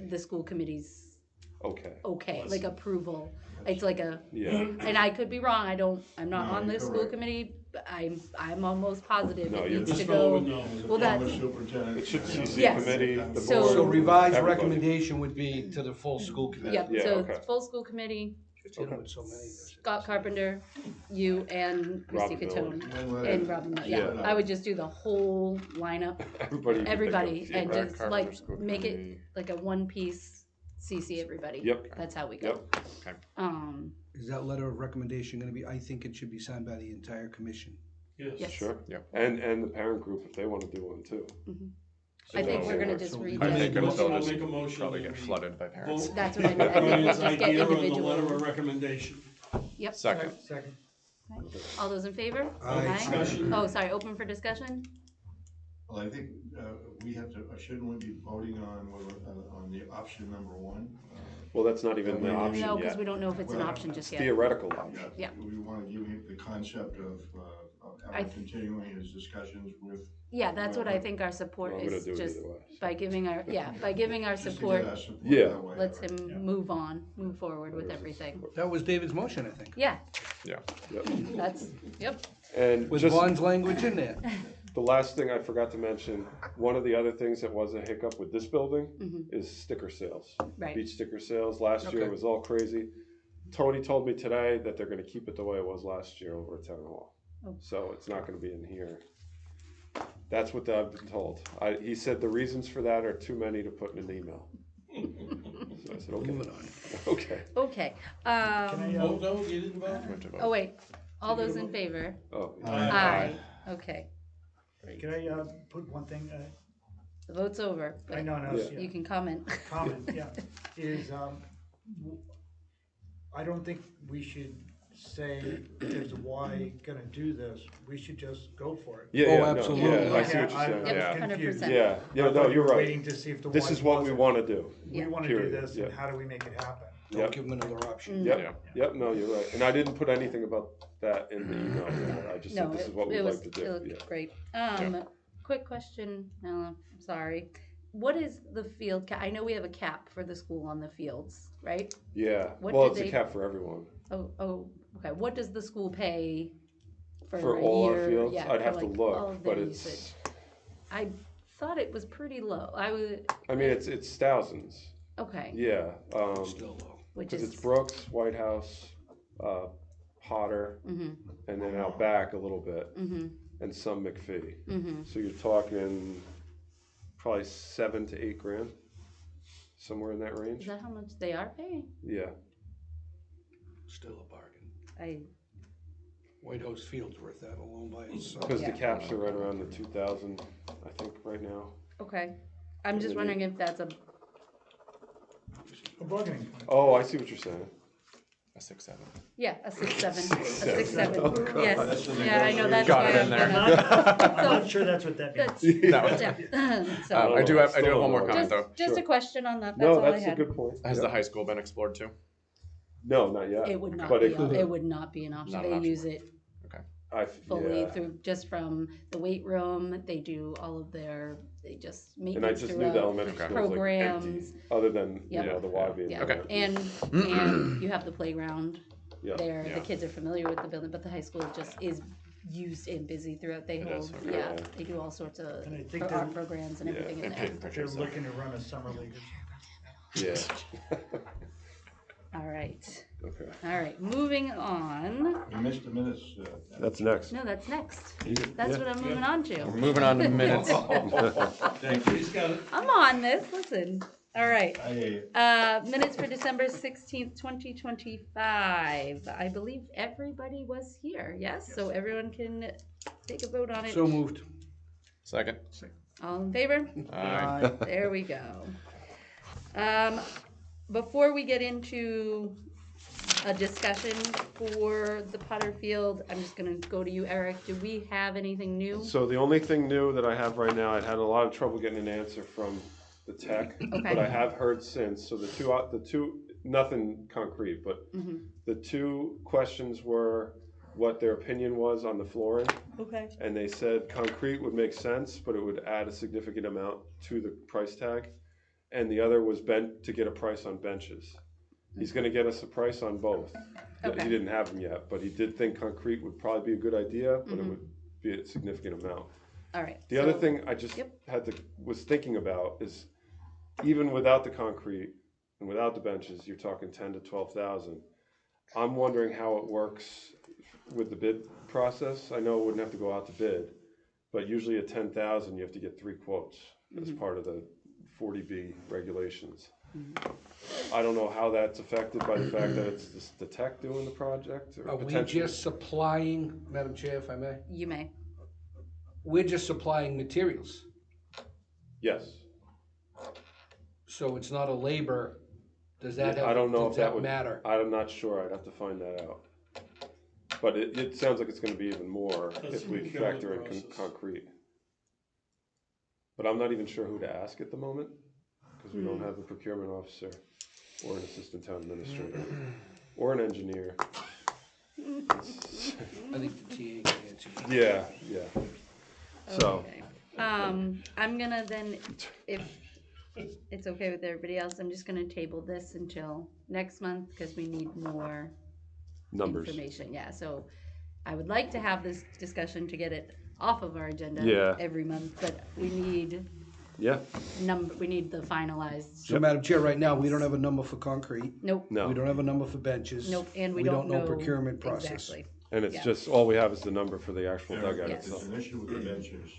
the school committee's Okay, okay, like approval. It's like a, yeah. and I could be wrong, I'm not No, on the you're school correct. committee, but I'm almost positive No, it you're- needs to Just go with go. no. Well, that, Former superintendent. It should CC Yes. committee, the So- board. So revised everybody. recommendation would be to the full school committee. yep, Yeah, so okay. full school committee, Just hit it with so many. Scott Carpenter, you and Christy Robin Catone and Robin, yeah, Yeah. I would just do the whole lineup, Everybody. you can think everybody, of, yeah. and Rec, just Harwich like School make it Committee. like a one piece CC everybody. Yep. That's how we go. Yep. Is that letter of recommendation gonna be, I think it should be signed by the entire commission. Yes. Yes. Sure. Yep. And the parent group, if they wanna do one too. I think So- we're gonna so just we- read I Yeah. think the, they'll I'll just make a motion probably that get we flooded by parents. vote that's what I mean, I think we'll Brian's just get idea on the letter individual. of recommendation. Yep. Second. Second. All those in favor? Aye. Discussion. Oh, sorry, open for discussion? Well, I think, we have to, shouldn't we be voting on, on the option number one? Well, that's not even the No, option No, because yet. we don't know if it's an Well, option just yet. Theoretical option. Yeah. We wanna give you the concept of I- Albert continuing his discussions with. Yeah, that's what I think our support Well, I'm gonna is, do it just either way. by giving our, by giving our just to get support, our support Yeah. that way. lets him move on, move forward with everything. That was David's motion, I think, Yeah, Yeah. Yep. that's, yep, And with just Vaughn's language in there. the last thing I forgot to mention, one of the other things that was a hiccup with this building is sticker sales. right. Beach sticker sales. Last year Okay. was all crazy. Tony told me today that they're gonna keep it the way it was last year over at Town Hall. Oh. So it's not gonna be in here. That's what I've been told. He said the reasons for that are too many to put in an email. So I said, okay, Moving on. okay. Okay, Can I, Vote no, you didn't vote? Went to vote. oh wait, all those in favor? Oh, Aye. Okay, can I, put one thing, the vote's over, I but know, no, Yeah. you can comment. comment, yeah, is, I don't think we should say there's a why gonna do this, we should just go for it. yeah, Oh, yeah, no, absolutely. yeah, I see what you're I saying. was Yeah. confused. 100%. Yeah, yeah, I no, thought you you're were right. Waiting to see if the This why is what we wasn't. wanna do. We wanna do Period, this, yeah. and how do we make it happen? Don't Yep. give him another option. Yep, yep, no, you're right. And I didn't put anything about that in the email. I just No, said this it is what we'd was, like to it do. looked Yeah. great. Quick question, I'm sorry. What is the field I know we have a cap for the school on the fields, right? Yeah, What well, did it's a they- cap for everyone. Oh, okay. What does the school pay for For a all year? our fields, Yeah, I'd for, have to like, all look, of but their it's, usage. I thought it was pretty low. I mean, it's thousands. Okay, Yeah, Still low. which because it's is Brooks, White House, Potter, mhm, and then out back a little bit, mhm, and some McPhee. mhm. So you're talking probably 7 to 8 grand, somewhere in that Is range. that how much they are paying? Yeah, Still a bargain. I White House Field's worth that alone by itself. because the Yeah. caps are right around the 2,000, I think, right now. okay. I'm just wondering if that's a A bargaining point. Oh, I see what you're saying. A 6-7. yeah a 6-7 a 6-7. Oh, God. Yes, yeah, I know that's Got why it in I'm there. gonna- I'm not sure that's what that means. That's, No. yeah. So Oh, I do have still one more don't know. comment though. just a Sure. question on that. That's No, all I that's a had. good point. Has Yep. the high school been explored too? No, not yet. It would not But be. it could. It would not be an option. Not an They option. use it fully Yeah. through just from the weight room. They do all of their. They just And I maintenance just knew the throughout. elementary Okay. school was like empty, Programs. other than, Yep. you know, the Y being Yeah, there. Okay. and you have the playground Yeah. there. Yeah. The kids are familiar with the building, but the high school just is used and busy throughout. They It hold, is, okay. yeah, they do all sorts of And I think art they're- programs and Yeah, everything in And there. painting They're pictures. So. looking to run a summer league. Yeah. All right, Okay. all right. Moving on. We missed the minutes. That's next. No, that's next. Yeah. That's what I'm moving on to. We're moving on to minutes. Thank you. He's got it. I'm on this. Listen. All right. I, Minutes for December 16th, 2025. I believe everybody was here. Yes, so everyone can take a vote on it. So moved. Second. All in favor? Aye. There we go. Before we get into a discussion for the Potter Field, I'm just gonna go to you, Eric. Do we have anything new? So the only thing new that I have right now, I'd had a lot of trouble getting an answer from the tech, but I have heard since. So the two, nothing concrete, but Mhm. the two questions were, what their opinion was on the flooring. Okay. And they said concrete would make sense, but it would add a significant amount to the price tag. And the other was to get a price on benches. He's gonna get us a price on both. Okay. He didn't have them yet, but he did think concrete would probably be a good idea, but it would be a significant amount. All right. The other so- thing I just was thinking about is, even without the concrete and without the benches, you're talking 10 to 12,000. I'm wondering how it works with the bid process. I know it wouldn't have to go out to bid, but usually at 10,000, you have to get 3 quotes as part of the 40B regulations. I don't know how that's affected by the fact that it's the tech doing the project, or Are we potentially. just supplying, Madam Chair, if I may? You may. We're just supplying materials, Yes. so it's not a labor, does that I don't know does if that would matter? I'm not sure. I'd have to find that out. But it sounds like it's going to be even more That's if we the factor in process. concrete. But I'm not even sure who to ask at the moment, because we don't have a procurement officer or an assistant town administrator or an engineer. I think the TA can answer. Yeah. So, Okay. I'm gonna then, if it's okay with everybody else, I'm just gonna table this until next month, because we need more numbers. information, yeah, so I would like to have this discussion to get it off of our agenda Yeah. every month, but we need Yeah. we need the finalized, So, Madam Chair, right now, we don't have a number for concrete, nope, No. we don't have a number for benches. nope, and we We don't don't know know. procurement process. Exactly, And it's Yeah. just, all we have is the number for the actual There- dugout Yes. There's itself. an issue with the benches.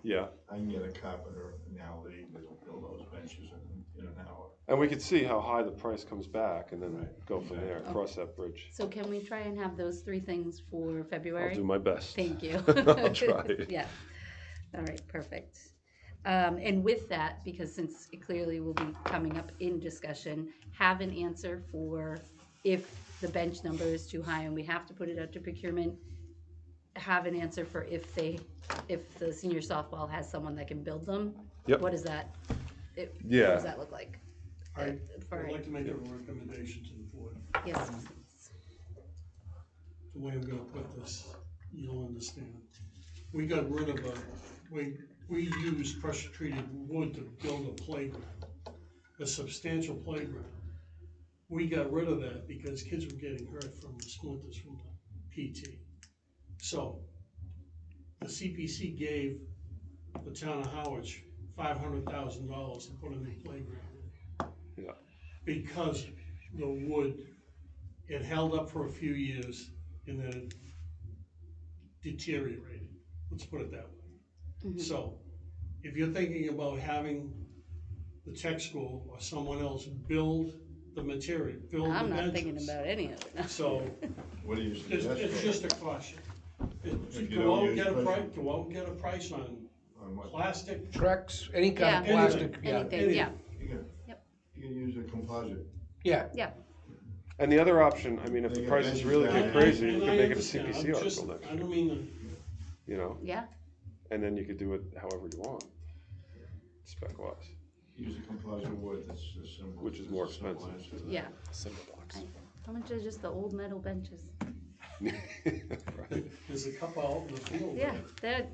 Yeah. I can get a carpenter now that will build those benches in an hour. And we could see how high the price comes back and then go from there, cross that bridge. so can we try and have those 3 things for February? I'll do my best. Thank you. I'll try. Yeah. All right, perfect. And with that, because since it clearly will be coming up in discussion, have an answer for if the bench number is too high and we have to put it out to procurement. Have an answer for if the senior softball has someone that can build them. Yep. What does that, what Yeah. does that look like? I'd For- like to make a recommendation to the board. Yes, The way I'm gonna put this, you'll understand. We got rid of we used pressure treated wood to build a playground, a substantial playground. We got rid of that because kids were getting hurt from the splinters from the PT. So, the CPC gave the town of Harwich $500,000 to put a new playground in. Yeah. Because the wood, it held up for a few years and then it deteriorated, let's put it that way. So, if you're thinking about having the tech school or someone else build the material, build the I'm benches. not thinking about any of it. So, What do you it's suggest? just a caution. If you Go don't out and use get a pressure- price, go out and get a price on On what? plastic. Trex, any kind of Yeah. plastic, yeah, Anything, yeah, You can, Yep. you can use a composite. yeah. yeah. And the other option, I mean, if the They got prices benches really down get there. crazy, you And could I make it a understand. CPC I'm just- article next I year, don't mean to, you know? Yeah, And then you could do it however you want, spec-wise. Use a composite wood that's as simple. Which is more as simple expensive. as- yeah. Cinder blocks. How much are just the old metal benches? Right. there's a couple out in the field. Yeah, they're,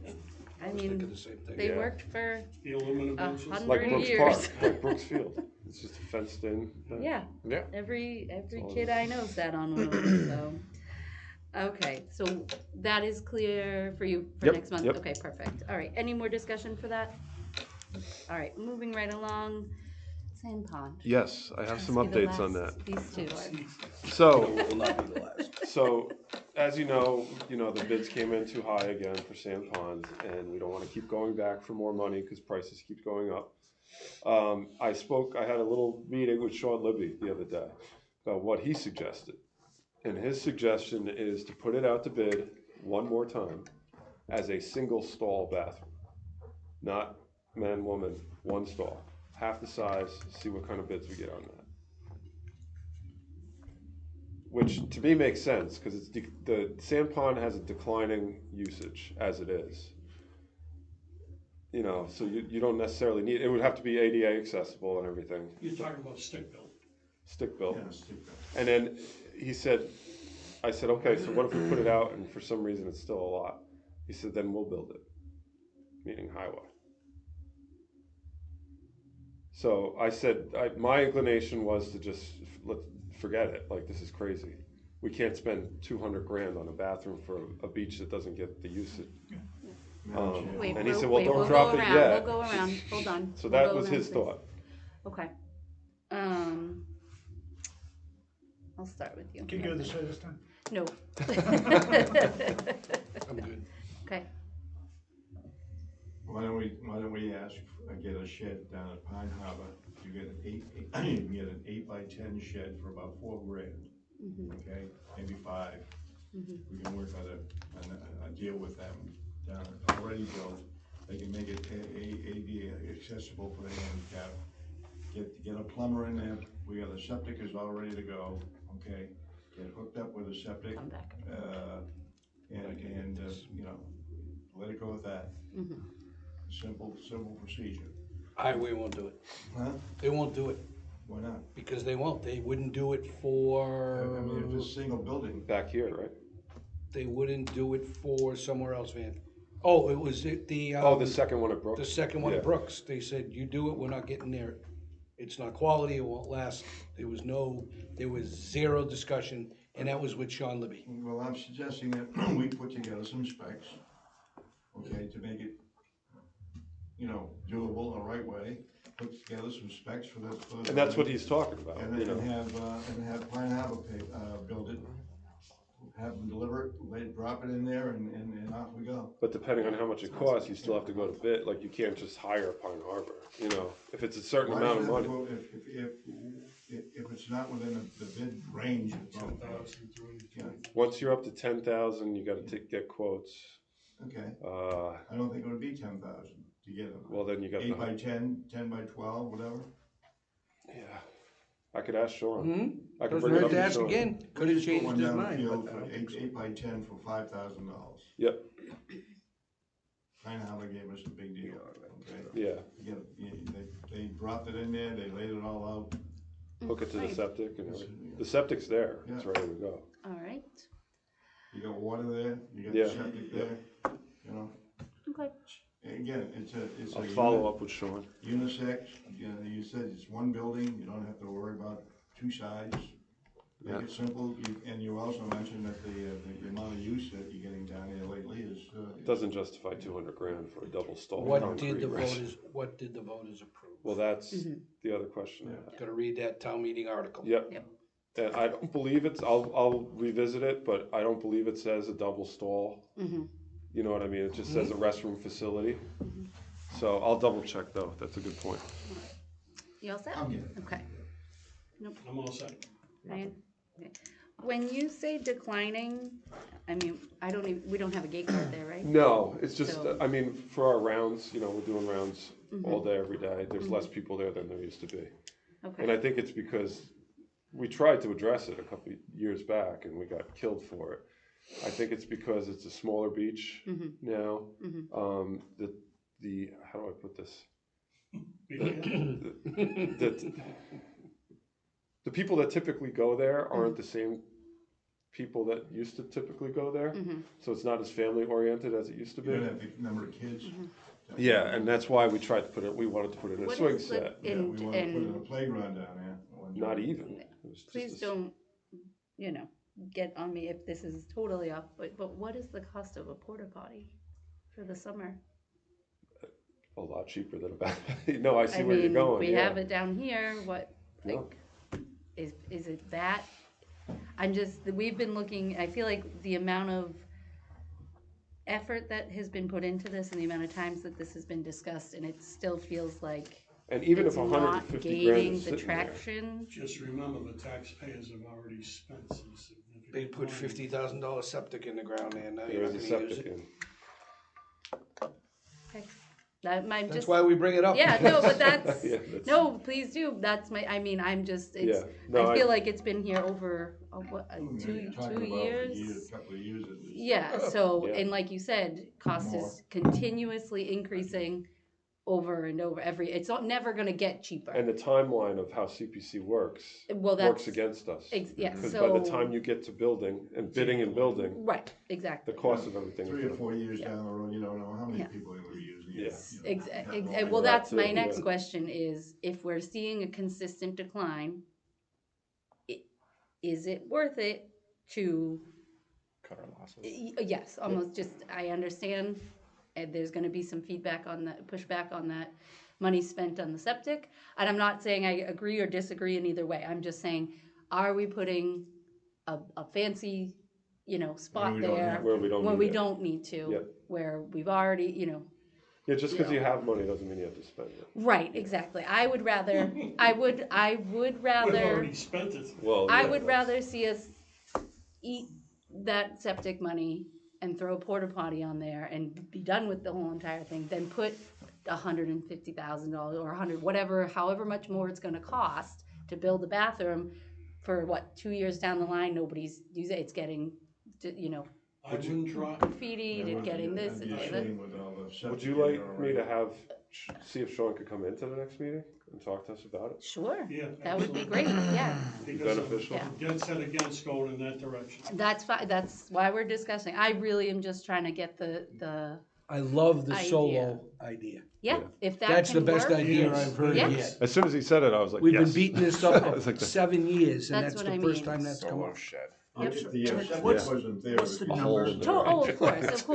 I Thinking mean, the same thing. they Yeah. worked for, The aluminum benches. 100 Like Brooks years. Park, like Brooks Field, it's just a fenced in. yeah, Yeah. every all kid it I know sat on one of them, so. Okay, so that is clear for you for Yep, next month? yep. Okay, perfect. All right, any more discussion for that? All right, moving right along, Sand Pond. Yes, I have some Must be the updates on last- that. These two are, So, Will not be the last. So, as you know, the bids came in too high again for sand ponds, and we don't wanna keep going back for more money, cause prices keep going up. I had a little meeting with Sean Libby the other day about what he suggested. And his suggestion is to put it out to bid one more time as a single stall bathroom. Not man, woman, one stall, half the size, see what kind of bids we get on that. Which to me makes sense, because it's the sand pond has a declining usage as it is. So you don't necessarily need, it would have to be ADA accessible and everything, You're talking about stick built. stick built. Yeah, stick that. And then he said, I said, okay, so what if we put it out and for some reason it's still a lot? He said, then we'll build it, meaning highway. So I said, my inclination was to just forget it, like, this is crazy. We can't spend 200 grand on a bathroom for a beach that doesn't get the usage. Wait, And he said, well, wait, don't we'll drop go it around, yet. We'll go around, hold on. So We'll that go was around his this. thought. Okay. I'll start with you. Can you go this way this time? No. I'm good. Okay, Why don't we ask, get a shed down at Pine Harbor, you get you can get an 8x10 shed for about $4 grand, okay, maybe 5. We can work on a deal with them down, already built, they can make it AD accessible for the handicap. Get a plumber in there, we got a septic is all ready to go, okay, get hooked up with a septic, come back. and you know, let it go with that. Simple procedure. Highway won't do it. Huh? They won't do it, Why not? because they won't. They wouldn't do it for, I mean, if it's a single building, Back here, right? they wouldn't do it for somewhere else, Van. Oh, it was the. Oh, the second one at Brooks? The second one Yeah. at Brooks. They said, you do it, we're not getting near it. It's not quality, it won't last. There was zero discussion, and that was with Sean Libby. well, I'm suggesting that we put together some specs, okay, to make it, you know, doable the right way. Put together some specs for this. And that's what he's talking about, And you then know. have Pine Harbor build it, have them deliver it, drop it in there, and off we go. But depending on how much it costs, you still have to go to bid, like, you can't just hire Pine Harbor, you know? If it's a certain Why amount does of it have to money. go if it's not within the bid range, it's not. 10,000, Yeah, Once you're up to 10,000, you gotta get quotes. okay, Uh, I don't think it would be 10,000 to get them. well, then you got 8x10, 10x12, whatever. yeah, I could ask Sean. I could Doesn't bring it hurt up to to ask Sean. again, We'll could've just put changed one his down the mind, field but I for don't think so. 8x10 for $5,000. Yep, Pine Harbor gave us a big deal, okay? yeah, They dropped it in there, they laid it all out. hook it to the Right. septic and everything. The septic's there, it's Yeah. ready to go. All right, You got water there, you got Yeah, the septic yeah. there, you know? okay. Again, it's a I'll follow up with Sean. unisex, you know, you said it's one building, you don't have to worry about two sides. Make it simple, and you also mentioned that the amount of use that you're getting down here lately is, Doesn't justify 200 grand for a double stall What concrete did the rest. voters approve? Well, that's the other question I had. Gotta read that town meeting article. Yep. Yep. And I don't believe I'll revisit it, but I don't believe it says a double stall. You know what I mean? It just says a restroom facility. So I'll double check though, that's a good point. You all set? I'm good. Okay. I'm all set. Ryan? Okay. When you say declining, I mean, we don't have a gate guard there, right? No, it's just, So- I mean, for our rounds, you know, we're doing rounds all day, every day. There's less people there than there used to be. And Okay, I think it's because we tried to address it a couple of years back and we got killed for it. I think it's because it's a smaller beach now. How do I put this? The people that typically go there aren't the same people that used to typically go there. So it's not as family oriented as it used to you don't be. have a big number of kids. Yeah, and that's why we tried to we wanted to put it in a What swing is the- set. Yeah, we want to put in a and playground down there. Not even. It was just please a- don't, get on me if this is totally off, but what is the cost of a porta potty for the summer? A lot cheaper than a bath. No, I see I where you're mean, going. we yeah. have it down here, what, Yeah. like, is it that? We've been looking, I feel like the amount of effort that has been put into this and the amount of times that this has been discussed, and it still feels like And even it's if not 150 grand gaining is the sitting there, traction. Just remember, the taxpayers have already spent some significant. They put money. $50,000 septic in the ground there, now there you're is not a gonna use septic it. in. Okay. That might That's just, why we bring it up. yeah, no, but that's, Yeah, that's- no, please do, I'm just, Yeah, no, I feel like it's been here over, two You're talking about years? couple of years at least. Yeah, so, Yeah. and like you said, cost More. is continuously increasing over and over it's never gonna get cheaper. And the timeline of how CPC works, Well, works that's, against us. yeah, Because by so, the time you get to building and bidding and building, right, exactly. the cost of everything. 3 or 4 years Yeah. down the road, you don't know how many Yeah. people are gonna be using Yeah. it. You know, Well, that's my too, next yeah. question is, if we're seeing a consistent decline, is it worth it to, Cut our losses. yes, almost just, I understand, and there's gonna be some feedback on that, pushback on that money spent on the septic, and I'm not saying I agree or disagree in either way, I'm just saying, are we putting a fancy, spot we don't there have Where we don't when need we it. don't need to, Yep. where we've already, Yeah, just because Yeah. you have money doesn't mean you have to spend it. right, exactly. I would rather, I would We've rather, already spent it. Well, I yeah, would that's- rather see us eat that septic money and throw a porta potty on there and be done with the whole entire thing than put $150,000 or however much more it's gonna cost to build a bathroom for 2 years down the line, nobody's using it, it's getting, I wouldn't try. graffitied and getting this That'd and be a that. shame with all the Would septic you there like me already. to have, see if Sean could come into the next meeting and talk to us about it? Sure, Yeah, that would be absolutely. great, yeah. Because I'm Beneficial? Yeah. dead set against going in that direction. That's fine, that's why we're discussing. I really am just trying to get the I love the Idea. solo idea. yeah, if that That's the can best work. idea Yes, I've heard Yeah. yet. As soon as he said it, I was like, We've yes. been beating this I up was for like, 7 years, and That's that's what the I first mean. time that's come Solo up. shed. Yep. The septic What's- wasn't there. what's the because- number? Oh, of course.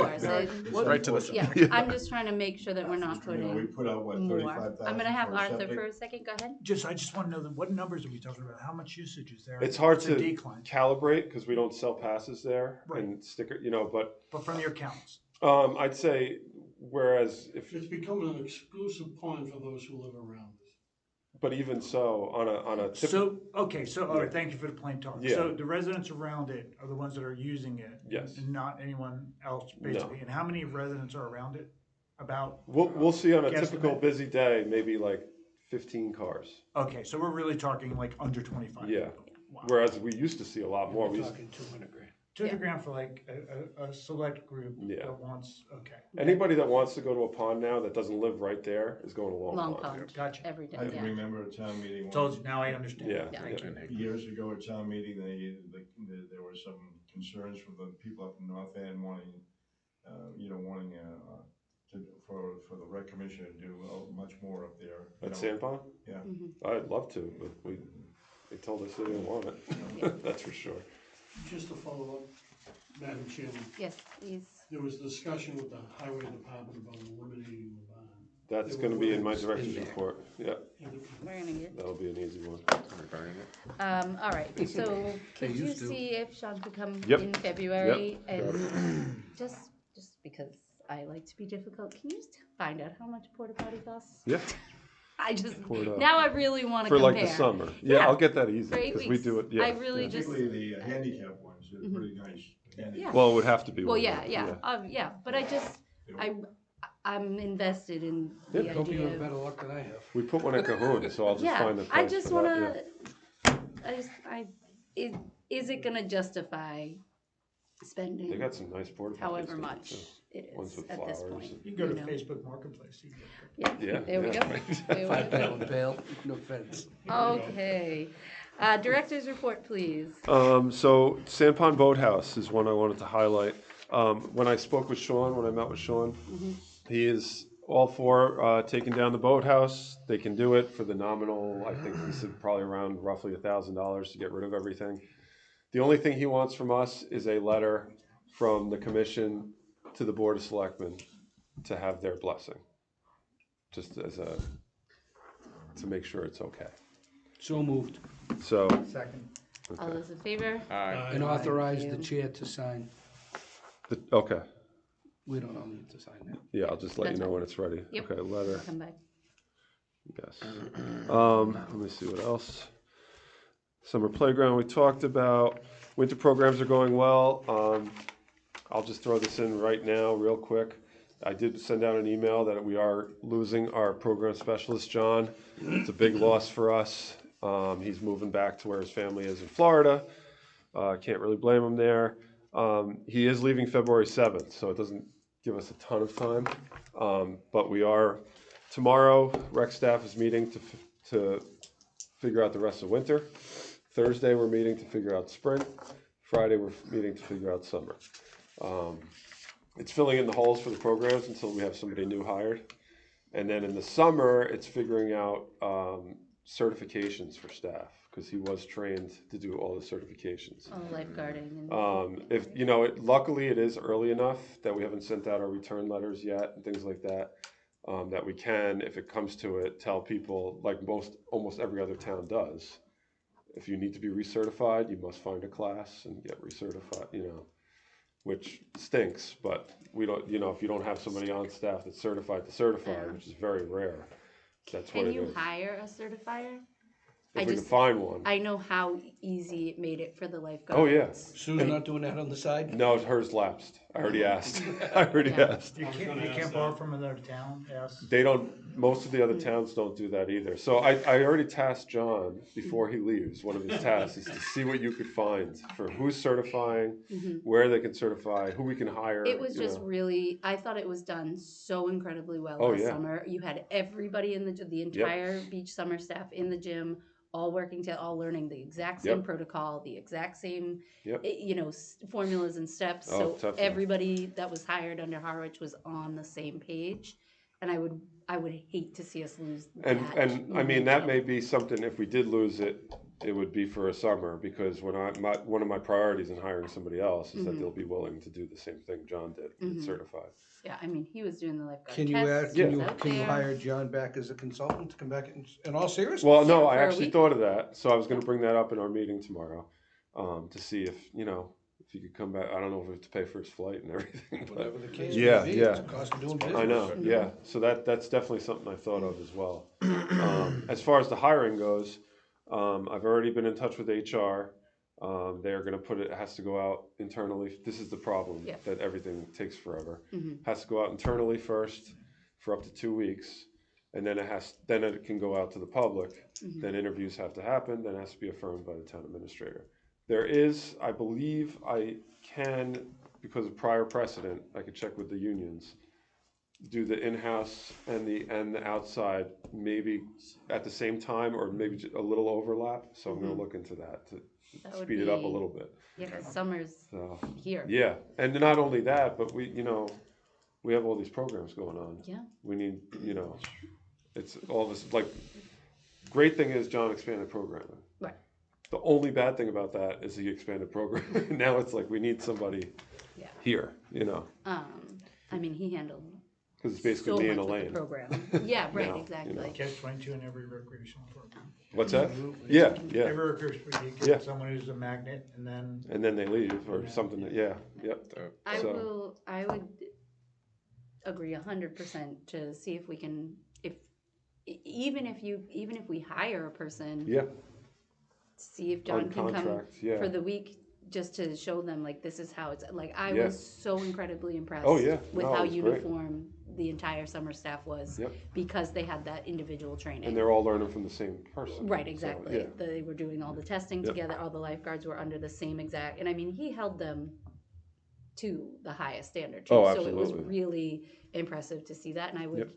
Right to the Yeah, I'm just trying to make sure that we're not You know, we putting put out, what, more. 35,000 I'm gonna have for a Arthur septic? for a second, go ahead. I just wanna know what numbers are we talking about? How much usage is there? It's hard What's the to decline, calibrate because we don't sell passes there Right. and sticker, but but from your counts. I'd say whereas if, It's becoming an exclusive pond for those who live around us. but even so, on a typical, So, okay, all Yeah. right, thank you for the plain talk. Yeah. So the residents around it are the ones that are using it? Yes. And not anyone else, basically? And how many residents are around it? About? we'll see on a Guesstimate. typical busy day, maybe like 15 cars. Okay, so we're really talking like under 25? Yeah. people. Wow. Whereas we used to see a lot more. We're We used, talking 200 grand. 200 grand for like a select group Yeah. that wants, okay. anybody that wants to go to a pond now that doesn't live right there is going to Long Long Pond. pond, Gotcha. every day, I can yeah. remember a town meeting. Told you, now I understand. Yeah. Yeah. Thank you. Years ago at town meeting, there were some concerns from the people up in North End wanting, for the rec commission to do much more up there. At Sand Pond? Yeah. I'd love to, but they told us they didn't want it. That's for sure. Just to follow up, Madam Chairman, Yes, please. there was discussion with the highway department about eliminating the bond. That's gonna be in my director's report. Yeah, We're gonna get, that'll be an easy one. Regarding it. all right, so could you used to. see if Sean could come Yep. in February? And just because I like to be difficult, can you just find out how much porta potty costs? Yeah, I just, Porta- now I really wanna for compare. like the summer. Yeah, Yeah. I'll get that easy, For 8 because we weeks. do it, yeah. I really yeah. just, Particularly the handicap ones, they're pretty nice. Yeah. Well, it would have to be. well, one, yeah, but I'm invested in the Hope you have idea of, better luck than I have. We put one at Cahoon, so I'll just yeah, find the I price just for that, wanna, is it gonna justify They spending got some nice porta potties. however there, much too. it Ones is with at this flowers. point? You can go to know? Facebook Marketplace. You can get Yeah, Yeah, there we yeah, go. right. There we 5 go. gallon pail, no fence. Okay, director's report, please. So Sand Pond Boathouse is one I wanted to highlight. When I spoke with Sean, when I met with Sean, he is all for taking down the boathouse. They can do it for the nominal, I think he said probably around roughly $1,000 to get rid of everything. The only thing he wants from us is a letter from the commission to the Board of Selectmen to have their blessing. Just as to make sure it's okay. So moved. So, it. Second. All those in favor? And authorize the you. chair to sign. okay, We don't all need to sign that. yeah, I'll just let That's you know fine. when it's ready. Yep. Okay, letter. Come back. Yes. Let me see what else. Summer playground we talked about. Winter programs are going well. I'll just throw this in right now, real quick. I did send out an email that we are losing our program specialist, John. It's a big loss for us. He's moving back to where his family is in Florida. Can't really blame him there. He is leaving February 7th, so it doesn't give us a ton of time. But we are Tomorrow, rec staff is meeting to figure out the rest of winter. Thursday, we're meeting to figure out spring. Friday, we're meeting to figure out summer. It's filling in the holes for the programs until we have somebody new hired. And then in the summer, it's figuring out certifications for staff, because he was trained to do all the certifications. Oh, lifeguarding and. If, luckily it is early enough that we haven't sent out our return letters yet and things like that, that we can, if it comes to it, tell people, like almost every other town does. If you need to be recertified, you must find a class and get recertified, which stinks, but we don't, if you don't have somebody on staff that's certified to certify, Yeah. which is very rare, that's what Can it you is. hire a certifier? If we can find one. I know how easy it made it for the lifeguards. Oh, yeah. Sue's not doing that on the side? No, hers lapsed. I already asked. I already Yeah. asked. You can't borrow from another town, yes. They don't, most of the other towns don't do that either. So I already tasked John before he leaves. One of his tasks is to see what you could find for who's certifying, where they can certify, who we can hire. It was just really, I thought it was done so incredibly well Oh, last yeah. summer. You had everybody in the entire beach summer staff in the gym, all working to, all learning the exact same Yep. protocol, the exact same, Yep. formulas and steps. Oh, So definitely. everybody that was hired under Harwich was on the same page. And I would hate to see us lose that. And I mean, that may be something, if we did lose it, it would be for a summer, because one of my priorities in hiring somebody else is that they'll be willing to do the same thing John did, get certified. Yeah, I mean, he was doing the lifeguard Can you tests, add, he can was you, out can you there. hire John back as a consultant to come back in all seriousness? Well, no, Yeah, I for a actually week. thought of that, so I was gonna bring that up in our meeting tomorrow, to see if he could come back. I don't know if we have to pay for his flight and everything, but Whatever the case Yeah, may be, yeah. it's a cost of doing business. I know, yeah. So that's definitely something I thought of as well. As far as the hiring goes, I've already been in touch with HR. They're gonna it has to go out internally. This is the problem, Yeah. that everything takes forever. Has to go out internally first for up to 2 weeks, and then it can go out to the public. Then interviews have to happen, then it has to be affirmed by the town administrator. There is, I believe I can, because of prior precedent, I could check with the unions, do the in-house and the outside maybe at the same time, or maybe just a little overlap. So I'm gonna look into that to That would speed it up a be- little bit. Yeah, 'cause summer's So, here. yeah, and not only that, but we have all these programs going on. Yeah. We need, it's all this, like, great thing is John expanded programming. Right. The only bad thing about that is he expanded programming. Now it's like we need somebody Yeah. here, I mean, he handled because it's basically so me much and with the Elaine. program. Yeah, right, No, exactly. Catch 22 in every recreational program. What's that? Yeah, yeah. Every recreational, you Yeah. get someone who's a magnet, and then And then they leave or something. Yep. I would agree 100% to see if we can, even if we hire a person, Yeah. see if John On can come contract, yeah. for the week, just to show them, like, this is how it's, like, I Yeah. was so incredibly impressed Oh, yeah. with No, it how was great. uniform the entire summer staff was, Yep. because they had that individual training. And they're all learning from the same person. Right, So, exactly. yeah. They were doing all the testing Yep. together, all the lifeguards were under the same exact, and I mean, he held them to the highest standard too. Oh, So it was absolutely. really impressive to see that, and Yep.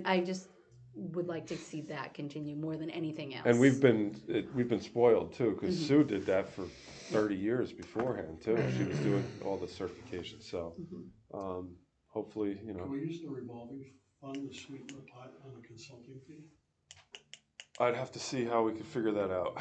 I just would like to see that continue more than anything else. And we've been spoiled too, because Mm-hmm. Sue did that for 30 years beforehand too. She was doing all the certifications. So Mm-hmm. hopefully, Can we use the revolving fund to sweeten the pot on the consulting fee? I'd have to see how we could figure that out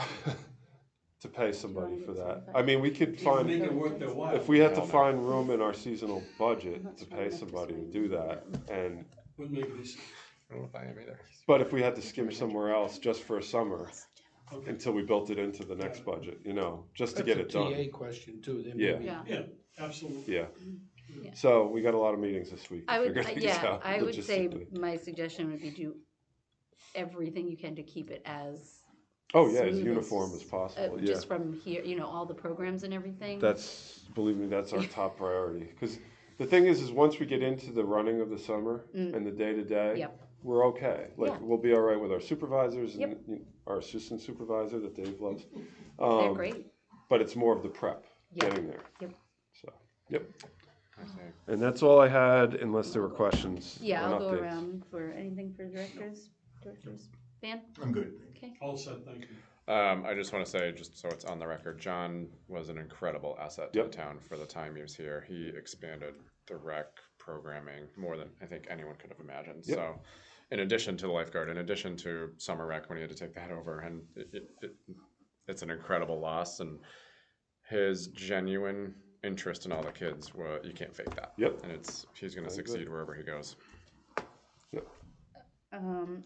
to pay somebody get for that. certified? I mean, we could Make find, it worth their while. if we had to find room in our seasonal budget to pay somebody to do that, and Wouldn't make any sense. I don't know if I am either. but if we had to skim somewhere else just for a summer Okay. until we built it into the next budget, just to get it That's a done. TA question too. There Yeah. may be- Yeah. Yeah, absolutely. Yeah. Yeah. So we got a lot of meetings this week. to I would, figure things yeah, out I would say logistically. my suggestion would be do everything you can to keep it as Oh, yeah, as smooth uniform as possible, yeah. just from here, all the programs and everything. Believe me, that's our top priority. Because the thing is once we get into the running of the summer and the day-to-day, Yep. we're okay. Like, Yeah. we'll be all right with our supervisors and Yep. our assistant supervisor that Dave loves. They're great. But it's more of the prep, Yep. getting there. Yep. So, yep. I see. And that's all I had, unless there were questions. Yeah, on I'll go updates. around for anything for directors. Dan? I'm good. Okay. All set, thank you. I just want to say, just so it's on the record, John was an incredible asset to Yep. the town for the time he was here. He expanded the rec programming more than I think anyone could have imagined. Yep. So, in addition to the lifeguard, in addition to summer rec when he had to take that over, and it's an incredible loss. And his genuine interest in all the kids, you can't fake that. Yep. And he's going to I succeed agree. wherever he goes. Yep.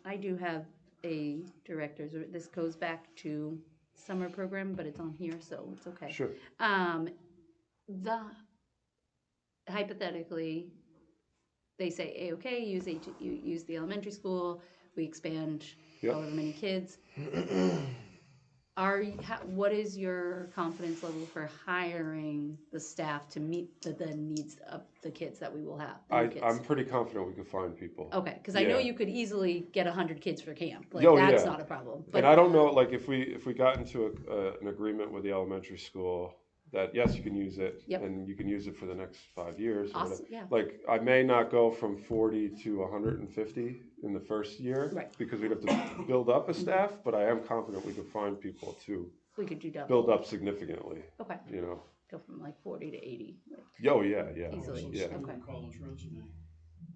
I do have a director's, this goes back to summer program, but it's on here, so it's okay. Sure. Hypothetically, they say, okay, use the elementary school, we expand Yep. however many kids. What is your confidence level for hiring the staff to meet the needs of the kids that we will have? the new kids? I'm pretty confident we can find people. Okay, because I know Yeah. you could easily get 100 kids for camp. Like, Oh, that's yeah. not a problem. And I don't know, like, if we got into an agreement with the elementary school that, yes, you can use it, Yep. and you can use it for the next 5 years. Or Awesome, whatever. yeah. Like, I may not go from 40 to 150 in the first year. Right. Because we'd have to build up a staff, but I am confident we can find people to We could do double. build up significantly, Okay, you know. go from like 40 to 80. Like, Oh, yeah, yeah. Easily. So Yeah. Okay. college resume.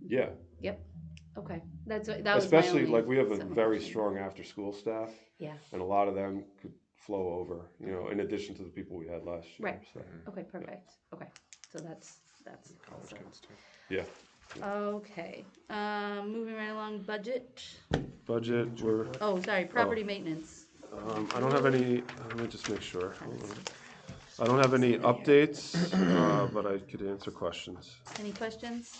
Yeah. Yep. Okay. That was my Especially, only like, we have a summer very question. strong after-school staff. Yeah. And a lot of them could flow over, you know, in addition to the people we had last year. Right. So, Okay. Perfect. Okay. So that's College awesome. kids too. yeah. Okay. Moving right along. Budget. Budget, we're, Oh, sorry. Property maintenance. I don't have any, let me just make sure. Hold on. I don't have any updates, but I could answer questions. Any questions?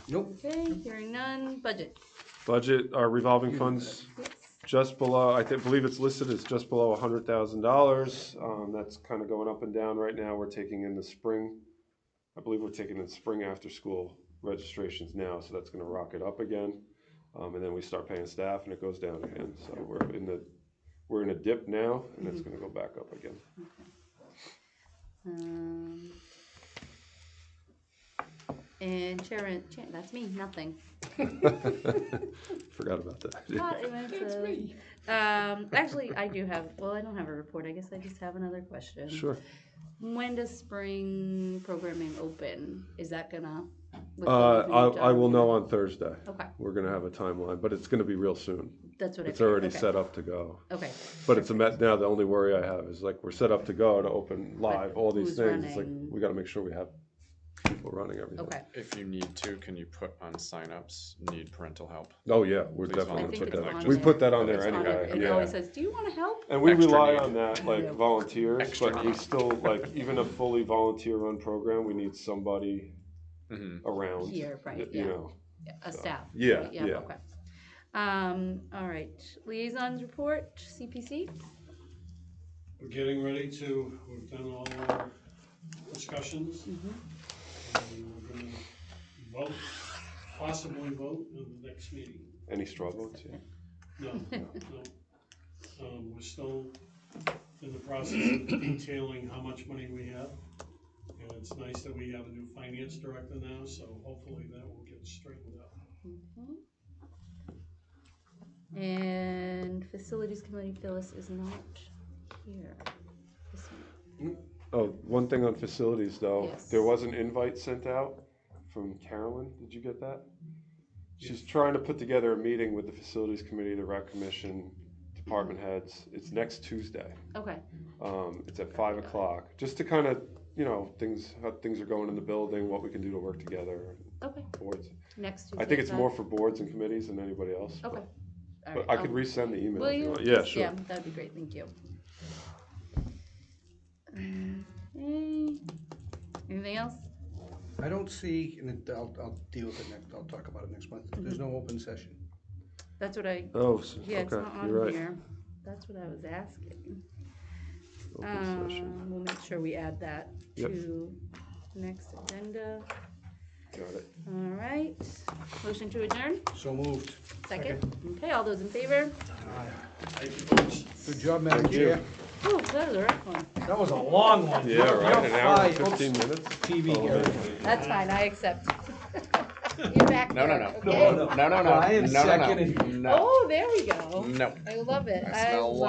Nope. Okay. Hearing none. Budget. Budget, our revolving funds, just below, believe it's listed as just below $100,000. That's kind of going up and down right now. We're taking in the spring, I believe we're taking in spring after-school registrations now, so that's gonna rock it up again. And then we start paying staff and it goes down again. So we're in a dip now, and it's gonna go back up again. And Sharon, that's me. Nothing. Forgot about that. That's me. Actually, I do have. Well, I don't have a report. I guess I just have another question. Sure. When does spring programming open? Is that gonna? with what we've I will done? know on Thursday. Okay, We're gonna have a timeline, but it's gonna be real soon. that's what It's I figured. already Okay. set up to go. Okay. But it's now the only worry I have is like we're set up to go to open live, all these who's things. It's like running? we gotta make sure we have people running everything. Okay. If you need to, can you put on signups, need parental help? Oh, yeah, we're Please definitely I gonna think put it's that. on We there. put that on there It's on anyway, there. It yeah. always says, "Do you want to help?" And we Extra rely need. on that, like Yeah. volunteers, Extra but we need. still, like, even a fully volunteer-run program, we need somebody Mm-hmm. around. Here, right, You yeah. know, A staff. Yeah, right? yeah. Okay. All right. Liaisons report. CPC. We're getting ready we've done all our discussions. And we're gonna vote, possibly vote in the next meeting. any straw votes, yeah. No. We're still in the process of detailing how much money we have. And it's nice that we have a new finance director now, so hopefully that will get straightened out. And facilities committee, Phyllis is not here. This one. Oh, one thing on facilities, though. Yes. There was an invite sent out from Carolyn. Did you get that? She's trying to put together a meeting with the facilities committee, the rec commission, department heads. It's next Tuesday. Okay. It's at 5 o'clock, just to kind of, how things are going in the building, what we can do to work together. Okay. Boards. Next Tuesday. I think it's at more 5? for boards and committees than anybody else. Okay. All But right, I could resend the email Will if you you? want. Yeah, Please, sure. Yeah, that'd be great. Thank you. Okay. Anything else? I don't see, and I'll deal with it next, I'll talk about it next month. There's no open session. That's what I. Oh, Yeah, it's okay, not on you're right. here. That's what I was asking. Open session. We'll make sure we add that Yep. to next agenda. Got it. All right. Motion to adjourn? So moved. Second? Okay, all those in favor? Good job, Madam Thank you. Chair. Oh, that was a rough one. That was a long one. Yeah, right, an hour and You're 15 fine. minutes. TV here. That's fine, I accept. You're back No, no, there, no. okay? No, no, no. I am No, no, no. seconding. No. Oh, there we go. No. I love it. I smell